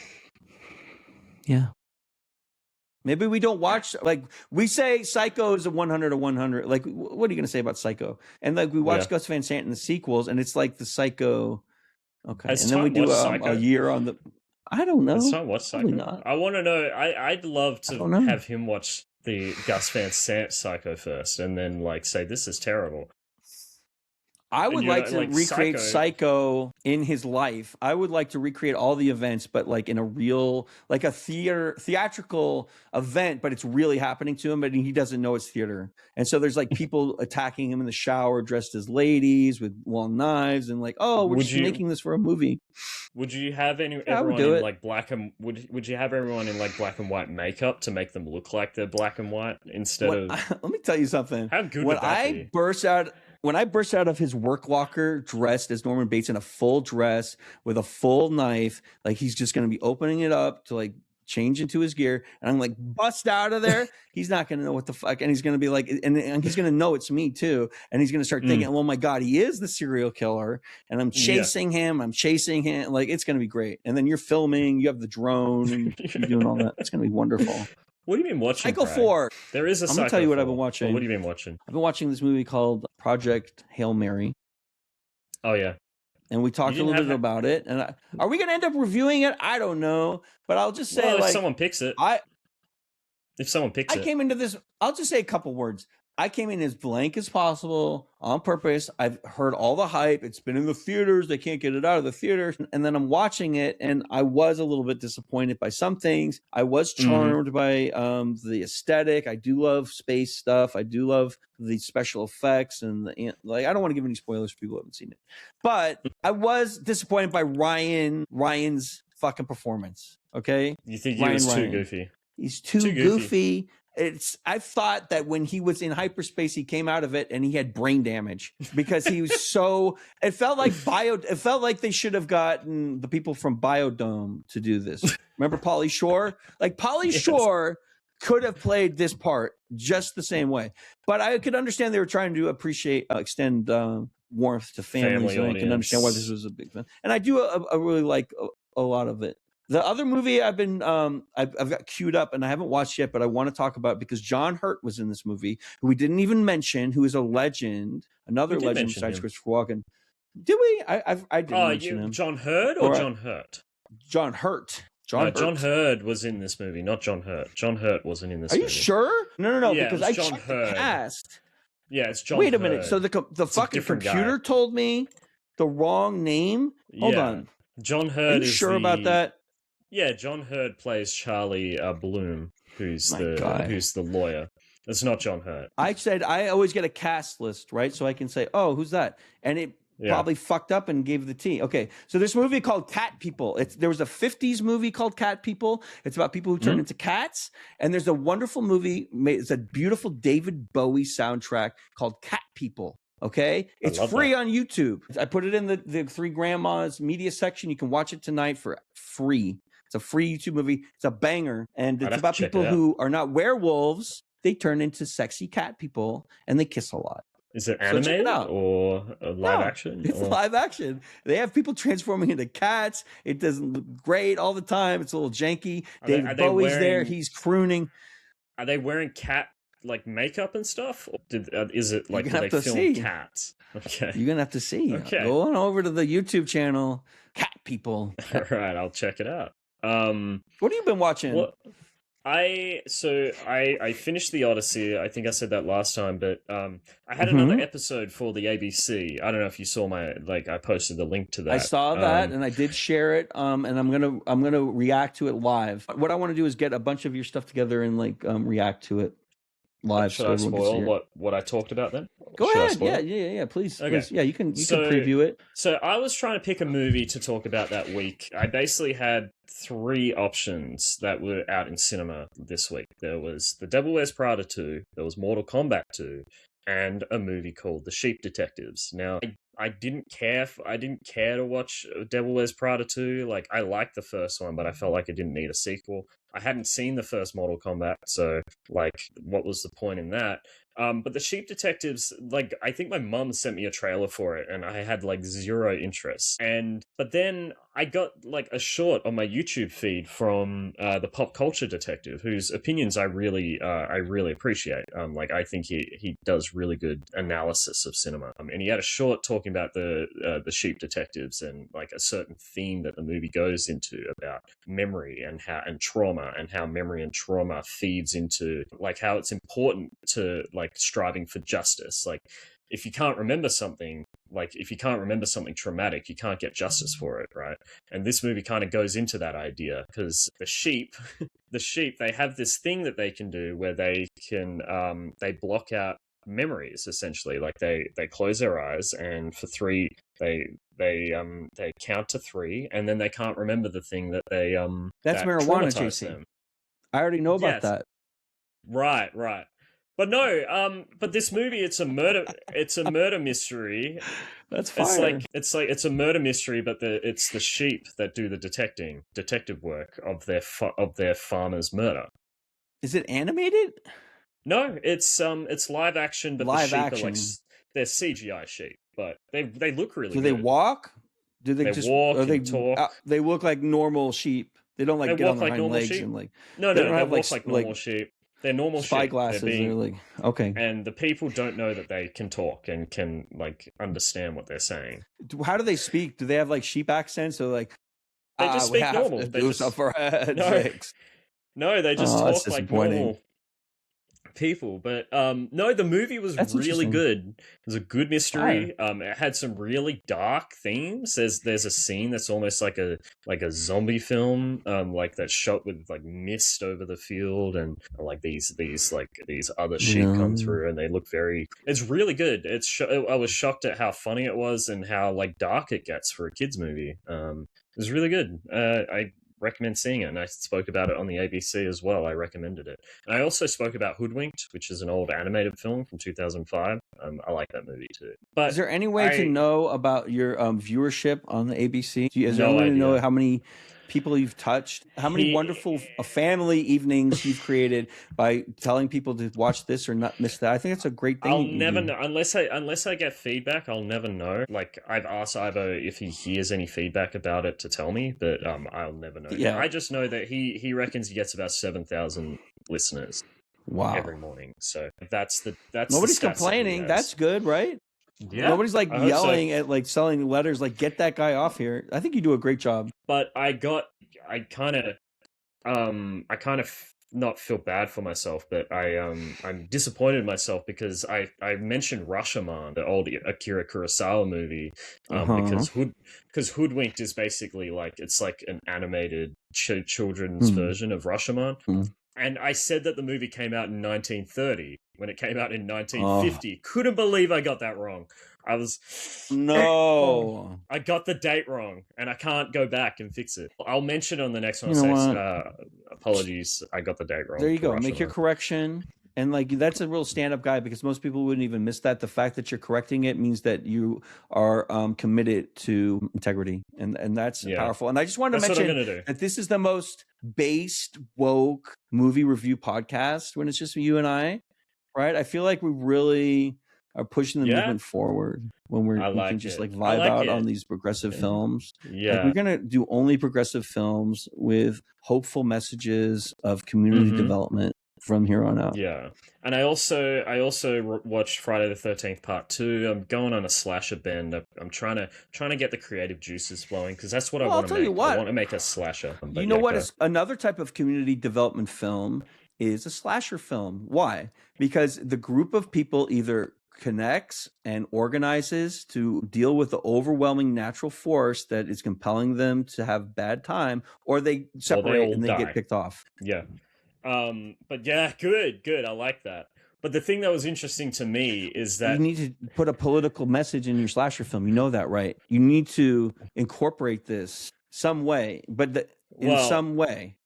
Yeah. Maybe we don't watch, like, we say Psycho is a 100 or 100. Like, what are you going to say about Psycho? And like, we watch Gus Van Sant in the sequels, and it's like the Psycho. Okay. Has and then we Tom do watched a Psycho? year on the. I don't know. Has Tom watched Probably Psycho? not. I want to know. I'd love I to don't know. have him watch the Gus Van Sant Psycho first, and then like say this is terrible. I would like to recreate Psycho in his life. I would like to recreate all the events, but like in a real, like a theatrical event, but it's really happening to him, but he doesn't know it's theater. And so there's like people attacking him in the shower dressed as ladies with long knives, and like, oh, we're just making this for a movie. Would you have everyone in like black and would you have everyone in like black and white makeup to make them look like they're black and white instead of? Let me tell you something. How good would that be? When I burst out of his work locker dressed as Norman Bates in a full dress with a full knife, like he's just going to be opening it up to like change into his gear, and I'm like bust out of there, he's not going to know what the fuck, and he's going to be like, and he's going to know it's me too, and he's going to start thinking, oh my God, he is the serial killer, and I'm chasing him, like it's going to be great. And then you're filming, you have the drone, and you're doing all that. It's going to be wonderful. What have you been watching? Psycho 4. There is a I'm going to tell you what I've been watching. What have you been watching? I've been watching this movie called Project Hail Mary. Oh, yeah. And we talked a little bit about it. And are we going to end up reviewing it? I don't know. But I'll just say, if someone picks it. I came into this, I'll just say a couple words. I came in as blank as possible on purpose. I've heard all the hype. It's been in the theaters. They can't get it out of the theaters. And then I'm watching it, and I was a little bit disappointed by some things. I was charmed by the aesthetic. I do love space stuff. I do love the special effects. And like, I don't want to give any spoilers for people who haven't seen it. But I was disappointed by Ryan's fucking performance. Okay? You think he was too goofy? He's too goofy. I thought that when he was in hyperspace, he came out of it and he had brain damage because he was it felt like they should have gotten the people from Biodome to do this. Remember Pauly Shore? Like Pauly Shore could have played this part just the same way, but I could understand they were trying to extend warmth to families, and I can understand why this was a big fan. And I do I really like a lot of it. The other movie I've got queued up and I haven't watched yet, but I want to talk about because John Hurt was in this movie, who we didn't even mention, who is a legend, another legend besides Christopher Walken. Did we? I didn't mention him. John Hurt or John Hurt? John Hurt. John Hurt was in this movie, not John Hurt. John Hurt wasn't in this movie. Are you sure? No, yeah, because I checked the cast. Yeah, it's John Wait a Hurt. minute. So the fucking computer told me the wrong name? Hold on. John Hurt Are you sure about that? Yeah, John Hurt plays Charlie Bloom, who's the lawyer. It's not John Hurt. I said I always get a cast list, right? So I can say, oh, who's that? And it probably fucked up and gave the T. Okay, so this movie called Cat People. There was a 50s movie called Cat People. It's about people who turn into cats. And there's a wonderful movie. It's a beautiful David Bowie soundtrack called Cat People. Okay, it's free on YouTube. I put it in the Three Grandmas media section. You can watch it tonight for free. It's a free YouTube movie. It's a banger. And it's about people who are not werewolves. They turn into sexy cat people and they kiss a lot. Is it animated or live action? It's live action. They have people transforming into cats. It doesn't look great all the time. It's a little janky. David Bowie's there. He's crooning. Are they wearing cat like makeup and stuff? Or is it like they film cats? Okay. You're going to have to see. Okay. Go on over to the YouTube channel, Cat People. All right, I'll check it out. What have you been watching? Well, I finished The Odyssey. I think I said that last time, but I had another episode for the ABC. I don't know if you saw I posted the link to that. I saw that and I did share it. And I'm gonna react to it live. What I want to do is get a bunch of your stuff together and react to it live. Should I spoil what I talked about then? Go ahead. Yeah. Please. Okay. Please. Yeah, you can preview it. So I was trying to pick a movie to talk about that week. I basically had 3 options that were out in cinema this week. There was The Devil Wears Prada 2, there was Mortal Kombat 2, and a movie called The Sheep Detectives. Now, I didn't care to watch Devil Wears Prada 2. Like, I liked the first one, but I felt like it didn't need a sequel. I hadn't seen the first Mortal Kombat, so like, what was the point in that? But the Sheep Detectives, like, I think my mum sent me a trailer for it, and I had like zero interest. But then I got like a short on my YouTube feed from the Pop Culture Detective, whose opinions I really appreciate. Like, I think he does really good analysis of cinema. And he had a short talking about the Sheep Detectives and like a certain theme that the movie goes into about memory and trauma, and how memory and trauma feeds into like how it's important to like striving for justice. Like, if you can't remember something, traumatic, you can't get justice for it, right? And this movie kind of goes into that idea, because the sheep they have this thing that they can do where they can they block out memories, essentially. Like, they close their eyes, and for three they count to three, and then they can't remember the thing that that's that marijuana, traumatized JC. them. I already know about Yes. that. Right. But no, but this movie, it's a murder mystery. That's fire. It's a murder mystery, but it's the sheep that do the detective work of their farmer's murder. Is it animated? No, it's live action, but the sheep are like, they're CGI sheep, but they look really good. Do they walk? Do they just walk and talk? They look like normal sheep. They don't like get on their hind legs sheep? and like no, they walk like normal sheep. They're normal spy sheep. glasses. They're like, okay. And the people don't know that they can talk and can like understand what they're saying. How do they speak? Do they have like sheep accents? Or like, they just speak normal. They do stuff for no, they just talk like normal people. But no, the movie was really good. It was a good mystery. It had some really dark themes. There's a scene that's almost like a zombie film, like that's shot with like mist over the field, and like these other sheep come through, and they look it's really good. I was shocked at how funny it was and how like dark it gets for a kids movie. It was really good. I recommend seeing it, and I spoke about it on the ABC as well. I recommended it, and I also spoke about Hoodwinked, which is an old animated film from 2005. I like that movie too. But is there any way to know about your viewership on the ABC? Is there no any way to idea. know how many people you've touched, how many wonderful family evenings you've created by telling people to watch this or not miss that? I think it's a great thing. I'll never know unless I get feedback. I'll never know. Like, I've asked Ivo if he hears any feedback about it to tell me, but I'll never know. Yeah. I just know that he reckons he gets about 7,000 listeners. Wow. Every morning. So that's nobody's complaining. That's good, right? Yeah. Nobody's like yelling at like selling letters like, get that guy off here. I think you do a great job. But I kind of not feel bad for myself, but I'm disappointed in myself because I mentioned Rashomon, the old Akira Kurosawa movie, because Hoodwinked is basically like, it's like an animated children's version of Rashomon. And I said that the movie came out in 1930 when it came out in 1950. Couldn't believe I got that wrong. I got the date wrong, and I can't go back and fix it. I'll mention on the next one. Apologies, I got the date wrong. There you go. Make your correction. And like, that's a real stand-up guy, because most people wouldn't even miss that. The fact that you're correcting it means that you are committed to integrity, and that's powerful. And I just wanted to mention that this is the most based, woke movie review podcast when it's just you and I, right? I feel like we really are pushing the movement forward when we can just like vibe out on these progressive films. Yeah, like, we're gonna do only progressive films with hopeful messages of community development from here on out. Yeah. And I also watched Friday the 13th Part 2. I'm going on a slasher bend. I'm trying to get the creative juices flowing, because that's what I want to make. I want to make a slasher. You know what is another type of community development film is a slasher film. Why? Because the group of people either connects and organizes to deal with the overwhelming natural force that is compelling them to have bad time, or they separate and they get picked off. Yeah. But yeah, good. I like that. But the thing that was interesting to me is that you need to put a political message in your slasher film. You know that, right? You need to incorporate this some way, but in some way.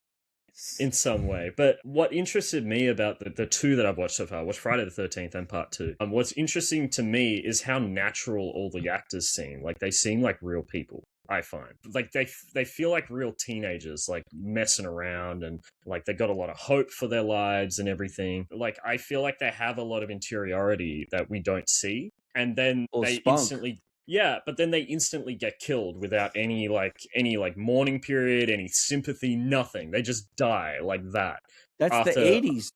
But what interested me about the two that I've watched so far, watched Friday the 13th and Part 2. What's interesting to me is how natural all the actors seem. Like, they seem like real people. I find like they feel like real teenagers, like messing around, and like they got a lot of hope for their lives and everything. Like I feel like they have a lot of interiority that we don't see, and then they spunk. instantly. Yeah, but then they instantly get killed without any mourning period, any sympathy, nothing. They just die like that. That's the 80s.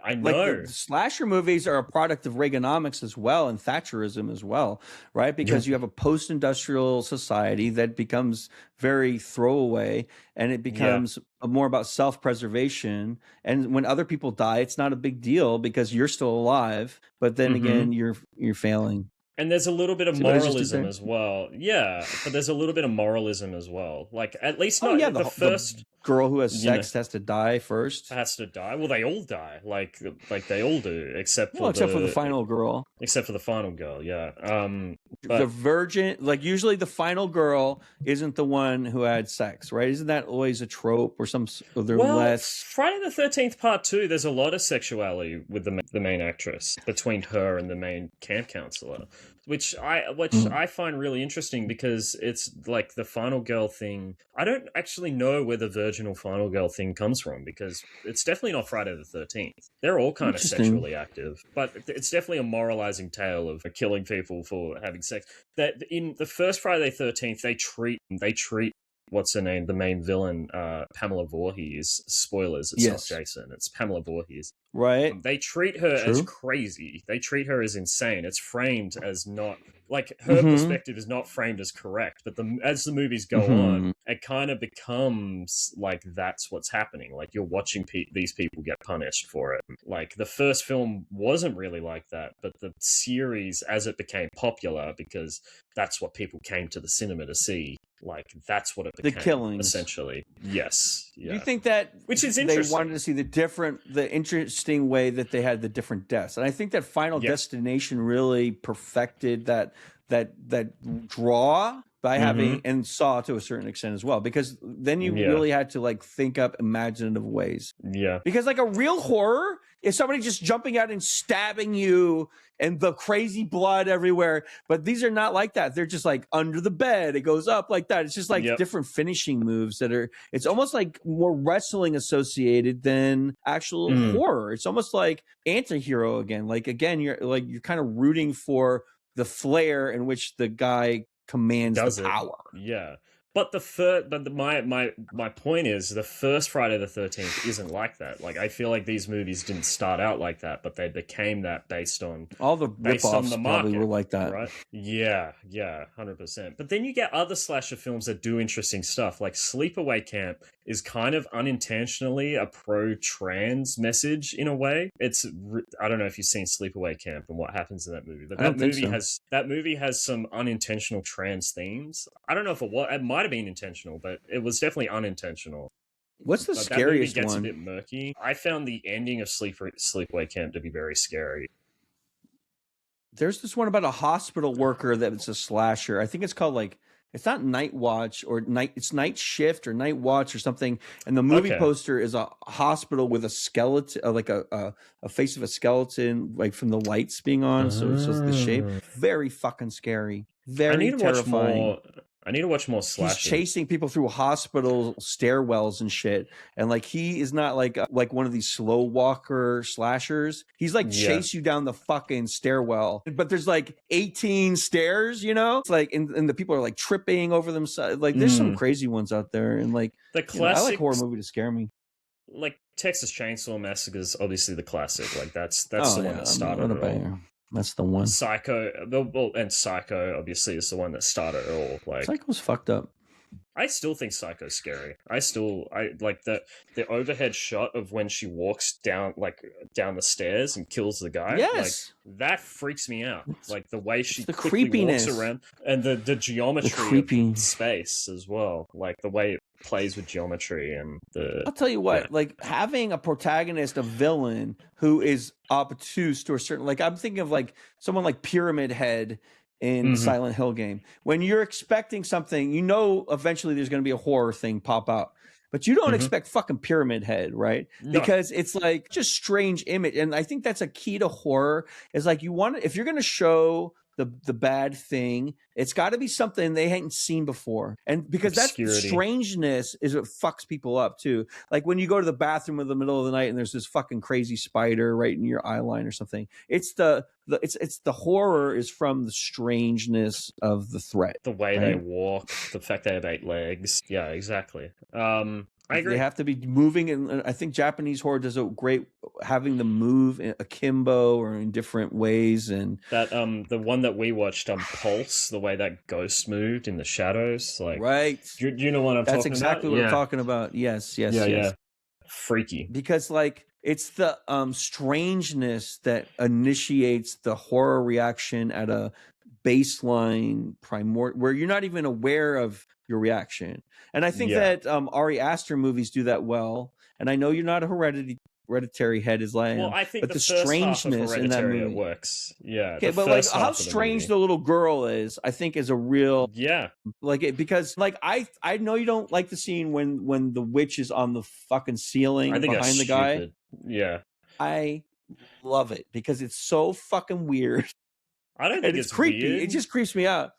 I know. Like the slasher movies are a product of Reaganomics as well, and Thatcherism as well, right? Because you have a post-industrial society that becomes very throwaway, and it becomes more about self-preservation. And when other people die, it's not a big deal because you're still alive. But then again, you're failing. And there's a little bit of moralism as well. Yeah, but there's a little bit of moralism as well. Like, at least not the first... The girl who has sex has to die first. Has to die? Well, they all die. Like they all do, except for the final girl. Except for the final girl, yeah. But the virgin... Like, usually the final girl isn't the one who had sex, right? Isn't that always a trope or some... Or less... Friday the 13th Part 2, there's a lot of sexuality with the main actress, between her and the main camp counselor. Which I find really interesting because it's like the final girl thing. I don't actually know where the virginal final girl thing comes from because it's definitely not Friday the 13th. They're all kind of sexually active, but it's definitely a moralizing tale of killing people for having sex. That in the first Friday the 13th, they treat what's her name, the main villain, Pamela Voorhees. Spoilers, it's not Jason, it's Pamela Voorhees. Right. They treat her as crazy. They treat her as insane. It's framed as not... Like, her perspective is not framed as correct, but as the movies go on, it kind of becomes like that's what's happening. Like, you're watching these people get punished for it. Like, the first film wasn't really like that, but the series, as it became popular, because that's what people came to the cinema to see, like, that's what it became. The killings. Essentially. Yes. Yeah. You think that... Which is interesting. They wanted to see the interesting way that they had the different deaths. And I think that Final Destination really perfected that draw by having, and Saw to a certain extent as well, because then you really had to like think up imaginative ways. Yeah. Because like a real horror is somebody just jumping out and stabbing you and the crazy blood everywhere. But these are not like that. They're just like under the bed. It goes up like that. It's just like different finishing moves that are, it's almost like more wrestling associated than actual horror. It's almost like anti-hero again. Like, again, you're kind of rooting for the flair in which the guy commands the power. Yeah. But my point is the first Friday the 13th isn't like that. Like, I feel like these movies didn't start out like that, but they became that based on all the rip-offs probably were like that. Right? Yeah, 100%. But then you get other slasher films that do interesting stuff. Like Sleepaway Camp is kind of unintentionally a pro-trans message in a way. I don't know if you've seen Sleepaway Camp and what happens in that movie, but that movie has some unintentional trans themes. I don't know if it might have been intentional, but it was definitely unintentional. What's the scariest one? That movie gets one? A bit murky. I found the ending of Sleepaway Camp to be very scary. There's this one about a hospital worker that's a slasher. I think it's called like, it's not Night Watch it's Night Shift or Night Watch or something. And the movie poster is a hospital with a skeleton, like a face of a skeleton, like from the lights being on. So it's just the shape. Very fucking scary. Very terrifying. I need to watch more slashers. He's chasing people through hospital stairwells and shit. And like, he is not like one of these slow walker slashers. He's like chase you down the fucking stairwell. But there's like 18 stairs, you know? It's like, and the people are like tripping over themselves. Like, there's some crazy ones out there. And like, the classic, I like horror movie to scare me. Like Texas Chainsaw Massacre is obviously the classic. Like that's the one that started it all. That's the one. Psycho, and Psycho obviously is the one that started it all. Like, Psycho's fucked up. I still think Psycho's scary. I like the overhead shot of when she walks down the stairs and kills the guy. Yes, like, that freaks me out. Like the way she the quickly creepiness walks around and the geometry of space as well. Like the way it plays with geometry and the. I'll tell you what, like having a protagonist, a villain who is obtuse to a certain, like I'm thinking of like someone like Pyramid Head in Silent Hill game. When you're expecting something, you know eventually there's going to be a horror thing pop out. But you don't expect fucking Pyramid Head, right? No. Because it's like just strange image. And I think that's a key to horror is like if you're going to show the bad thing. It's got to be something they hadn't seen before, and because Obscurity. That's strangeness is what fucks people up too. Like when you go to the bathroom in the middle of the night and there's this fucking crazy spider right in your eye line or something. It's the horror is from the strangeness of the threat, the way right? they walk, the fact they have 8 legs. Yeah, exactly. I agree. They have to be moving, and I think Japanese horror does a great having them move akimbo or in different ways. And that the one that we watched, Pulse, the way that ghost moved in the shadows, like right. Do you know what I'm talking about? That's exactly what I'm talking about. Yes. Yeah. Freaky. Because like it's the strangeness that initiates the horror reaction at a baseline where you're not even aware of your reaction. And I think that Ari Aster movies do that well. And I know you're not a hereditary head as I am. Well, I think but the strangeness in that movie works. Yeah. Okay, but like how strange the little girl is, I think is a real because like I know you don't like the scene when the witch is on the fucking ceiling behind the guy. Yeah. I love it because it's so fucking weird. I don't think it's creepy. Weird. It just creeps me out.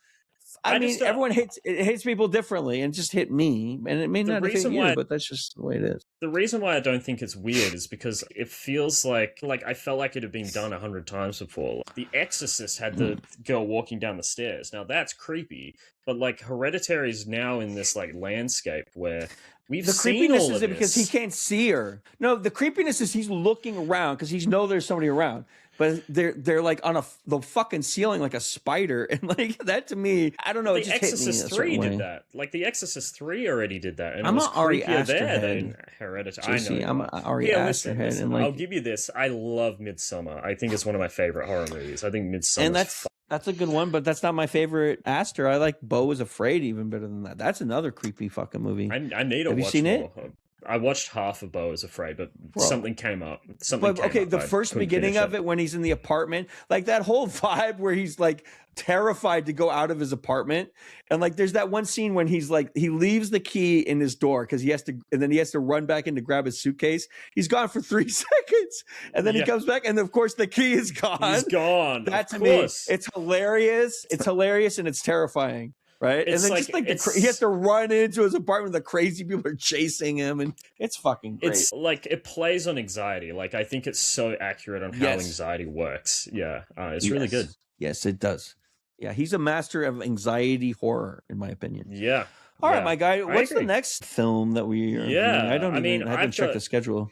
I mean, everyone hates people differently, and just hit me, and it may not hit you, but that's just the way it is. The reason why I don't think it's weird is because it feels like I felt like it had been done 100 times before. The Exorcist had the girl walking down the stairs. Now that's creepy, but like Hereditary is now in this like landscape where we've seen all of this. The creepiness is because he can't see her. No, the creepiness is he's looking around because he knows there's somebody around. But they're like on the fucking ceiling like a spider, and like that to me, I don't know. The Exorcist 3 did that. Like the Exorcist 3 already did that, and I'm it was an Ari Aster head. Hereditary. JC, I'm an Ari Aster head, and like, I'll give you this. I love Midsommar. I think it's one of my favorite horror movies. I think Midsommar, and that's a good one, but that's not my favorite Aster. I like Beau is Afraid even better than that. That's another creepy fucking movie. I need to watch. Have you seen more. it? I watched half of Beau is Afraid, but something came up. The first beginning of it when he's in the apartment, like that whole vibe where he's like terrified to go out of his apartment, and like there's that one scene when he's like he leaves the key in his door because he has to run back in to grab his suitcase. He's gone for 3 seconds, and then he comes back, and of course the key is gone. He's gone. That to me, it's hilarious. It's hilarious and it's terrifying. Right, it's and then he has to run into his apartment. The crazy people are chasing him, and it's fucking great. It's like it plays on anxiety. Like I think it's so accurate on how anxiety works. Yeah, it's really good. Yes, it does. Yeah, he's a master of anxiety horror, in my opinion. Yeah. All right, my guy. What's the next film that we are? Yeah, I haven't checked the schedule.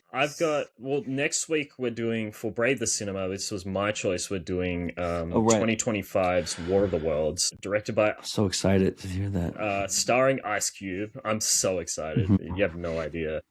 Next week we're doing for Brave the Cinema. This was my choice. We're doing 2025's War of the Worlds, directed by. I'm so excited to hear that. Starring Ice Cube. I'm so excited. You have no idea.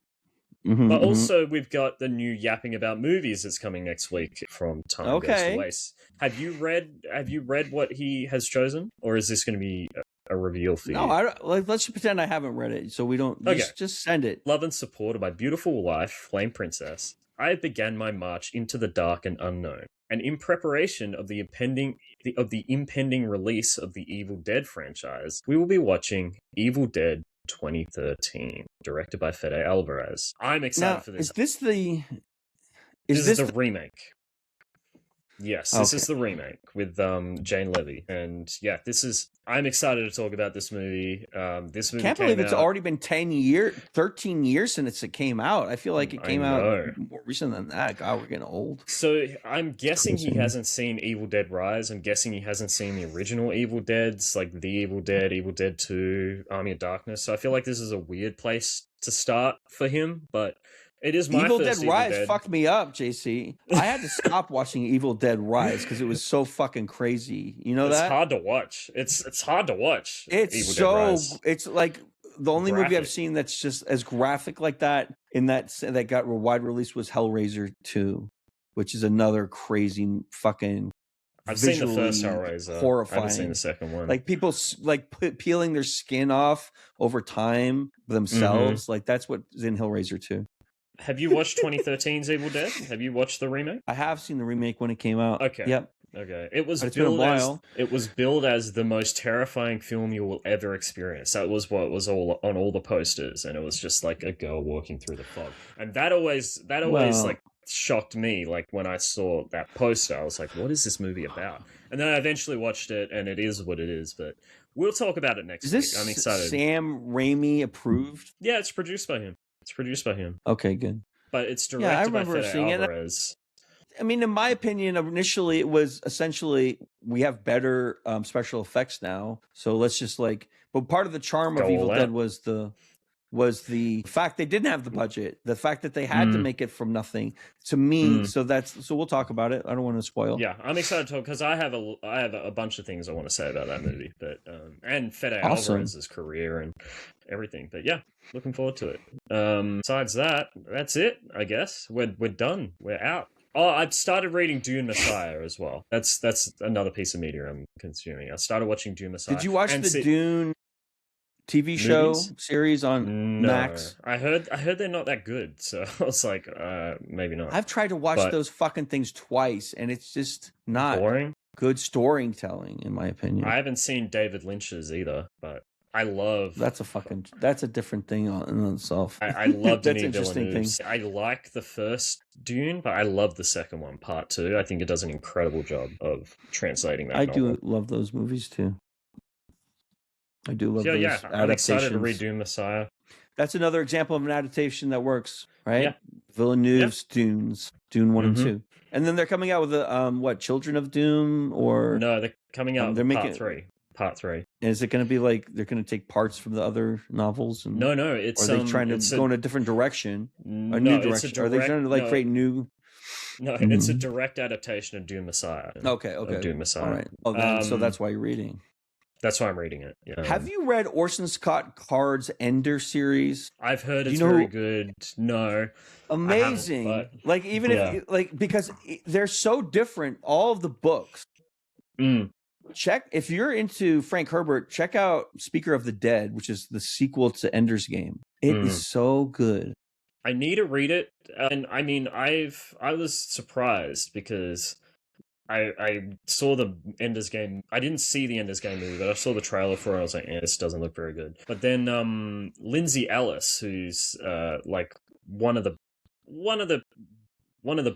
But also we've got the new Yapping About Movies that's coming next week from Time Goes to Waste. Have you read what he has chosen, or is this going to be a reveal for you? No, let's pretend I haven't read it, so we don't. Just send it. Love and support of my beautiful wife, Flame Princess, I began my march into the dark and unknown, and in preparation of the impending release of the Evil Dead franchise, we will be watching Evil Dead 2013, directed by Fede Alvarez. I'm excited for this. Is this the remake? Yes, this is the remake with Jane Levy, and I'm excited to talk about this movie. This movie can't believe it's already been 13 years since it came out. I feel like it came out more recent than that. God, we're getting old. So I'm guessing he hasn't seen Evil Dead Rise. I'm guessing he hasn't seen the original Evil Deads, like The Evil Dead, Evil Dead 2, Army of Darkness. So I feel like this is a weird place to start for him, but it is my Evil first Dead Rise fucked me up, JC. I had to stop watching Evil Dead Rise because it was so fucking crazy. You know it's hard to watch. It's hard to watch. It's Evil Dead Rise. It's like the only movie I've seen that's just as graphic like that that got a wide release was Hellraiser 2, which is another crazy fucking. I've seen the first Hellraiser. Horrifying. I haven't seen the second one. Like people peeling their skin off over time themselves. Like that's what's in Hellraiser 2. Have you watched 2013's Evil Dead? Have you watched the remake? I have seen the remake when it came out. Okay. Yep. Okay. It was billed as the most terrifying film you will ever experience. That was what was all on all the posters, and it was just like a girl walking through the fog. And that always like shocked me. Like when I saw that poster, I was like, "What is this movie about?" And then I eventually watched it, and it is what it is. But we'll talk about it next Is week. this I'm excited. Sam Raimi approved? Yeah, it's produced by him. Okay, good. But it's Yeah, I directed by remember Fede seeing it. Alvarez. I mean, in my opinion, initially it was essentially we have better special effects now, so let's just like. But part of the charm of Go Evil all Dead out. was the fact they didn't have the budget, the fact that they had to make it from nothing. To me, so we'll talk about it. I don't want to spoil. Yeah, I'm excited to talk because I have a bunch of things I want to say about that movie, but and Fede Awesome. Alvarez's career and everything. But yeah, looking forward to it. Besides that, that's it. I guess we're done. We're out. Oh, I've started reading Dune Messiah as well. That's another piece of media I'm consuming. I started watching Dune Messiah. Did you watch the Dune TV show series on Max? I heard they're not that good, so I was like, maybe not. I've tried to watch those fucking things twice, and it's just not boring. Good storytelling, in my opinion. I haven't seen David Lynch's either, but I love that's a different thing in itself. I love That's an interesting thing. I like the first Dune, but I love the second one, Part 2. I think it does an incredible job of translating that. I do love those movies too. I do love those adaptations. I'm excited to read Dune Messiah. That's another example of an adaptation that works, right? Yeah. Villeneuve's Dune 1 and 2. And then they're coming out with the Children of Doom, or no, they're coming out with Part 3. Is it going to be like they're going to take parts from the other novels? And, no, it's are they trying to go in a different direction, a new direction? Are they trying to create new? No, it's a direct adaptation of Dune Messiah. Okay, of Dune Messiah. All right. Oh, then, so that's why you're reading. That's why I'm reading it. Yeah. Have you read Orson Scott Card's Ender series? I've heard it's very good. No. Amazing. Like, even if, because they're so different, all of the books. Check, if you're into Frank Herbert, check out Speaker of the Dead, which is the sequel to Ender's Game. It is so good. I need to read it. And I mean, I was surprised because I saw the Ender's Game. I didn't see the Ender's Game movie, but I saw the trailer for it. I was like, this doesn't look very good. But then Lindsay Ellis, who's like one of the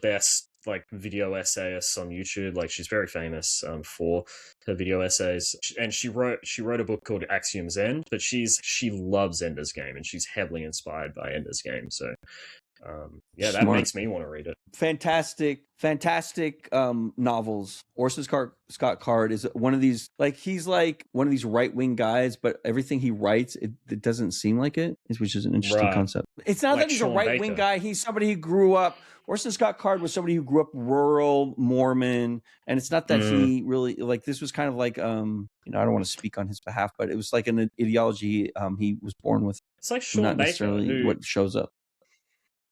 best like video essayists on YouTube. Like she's very famous for her video essays, and she wrote a book called Axiom's End. But she loves Ender's Game, and she's heavily inspired by Ender's Game. So. That makes me want to read it. Fantastic novels. Orson Scott Card is one of these, like, he's like one of these right-wing guys, but everything he writes, it doesn't seem like it, which is an interesting concept. It's not like that he's Sean a right-wing guy. He's somebody who grew up. Orson Scott Card was somebody who grew up rural Mormon, and it's not that he really, like, this was kind of like, I don't want to speak on his behalf, but it was like an ideology he was born with. It's like Sean not Baker, necessarily what shows up.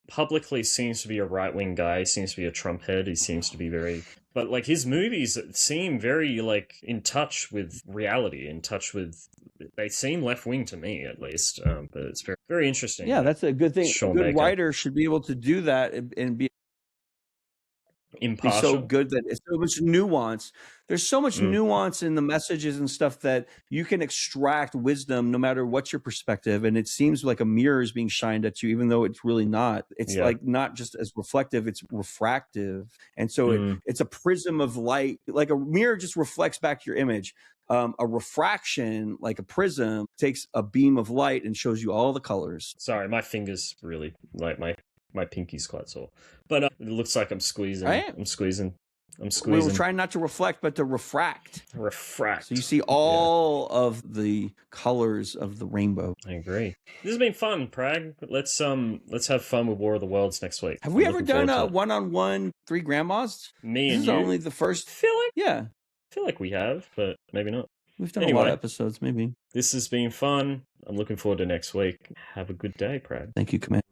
Publicly seems to be a right-wing guy. He seems to be a Trump head. He seems to be very, but like his movies seem very like in touch with reality, they seem left-wing to me at least. But it's very, very interesting. Yeah, that's a good thing. Sean A good Baker. writer should be able to do that and be impartial. So good that it's so much nuance. There's so much nuance in the messages and stuff that you can extract wisdom no matter what's your perspective. And it seems like a mirror is being shined at you, even though it's really not. It's like not just as reflective, it's refractive. And so it's a prism of light. Like a mirror just reflects back your image. A refraction, like a prism, takes a beam of light and shows you all the colors. Sorry, my fingers really, like my pinky's quite sore. But it looks like I'm squeezing. Right? I'm squeezing. We were trying not to reflect, but to refract. Refract. So you see all of the colors of the rainbow. I agree. This has been fun, Prag. Let's have fun with War of the Worlds next week. Have we ever done a one-on-one Three Grandmas? Me this and is you? Only the first. I feel like we have, but maybe not. We've done a lot of episodes, maybe. This has been fun. I'm looking forward to next week. Have a good day, Prag. Thank you, Command.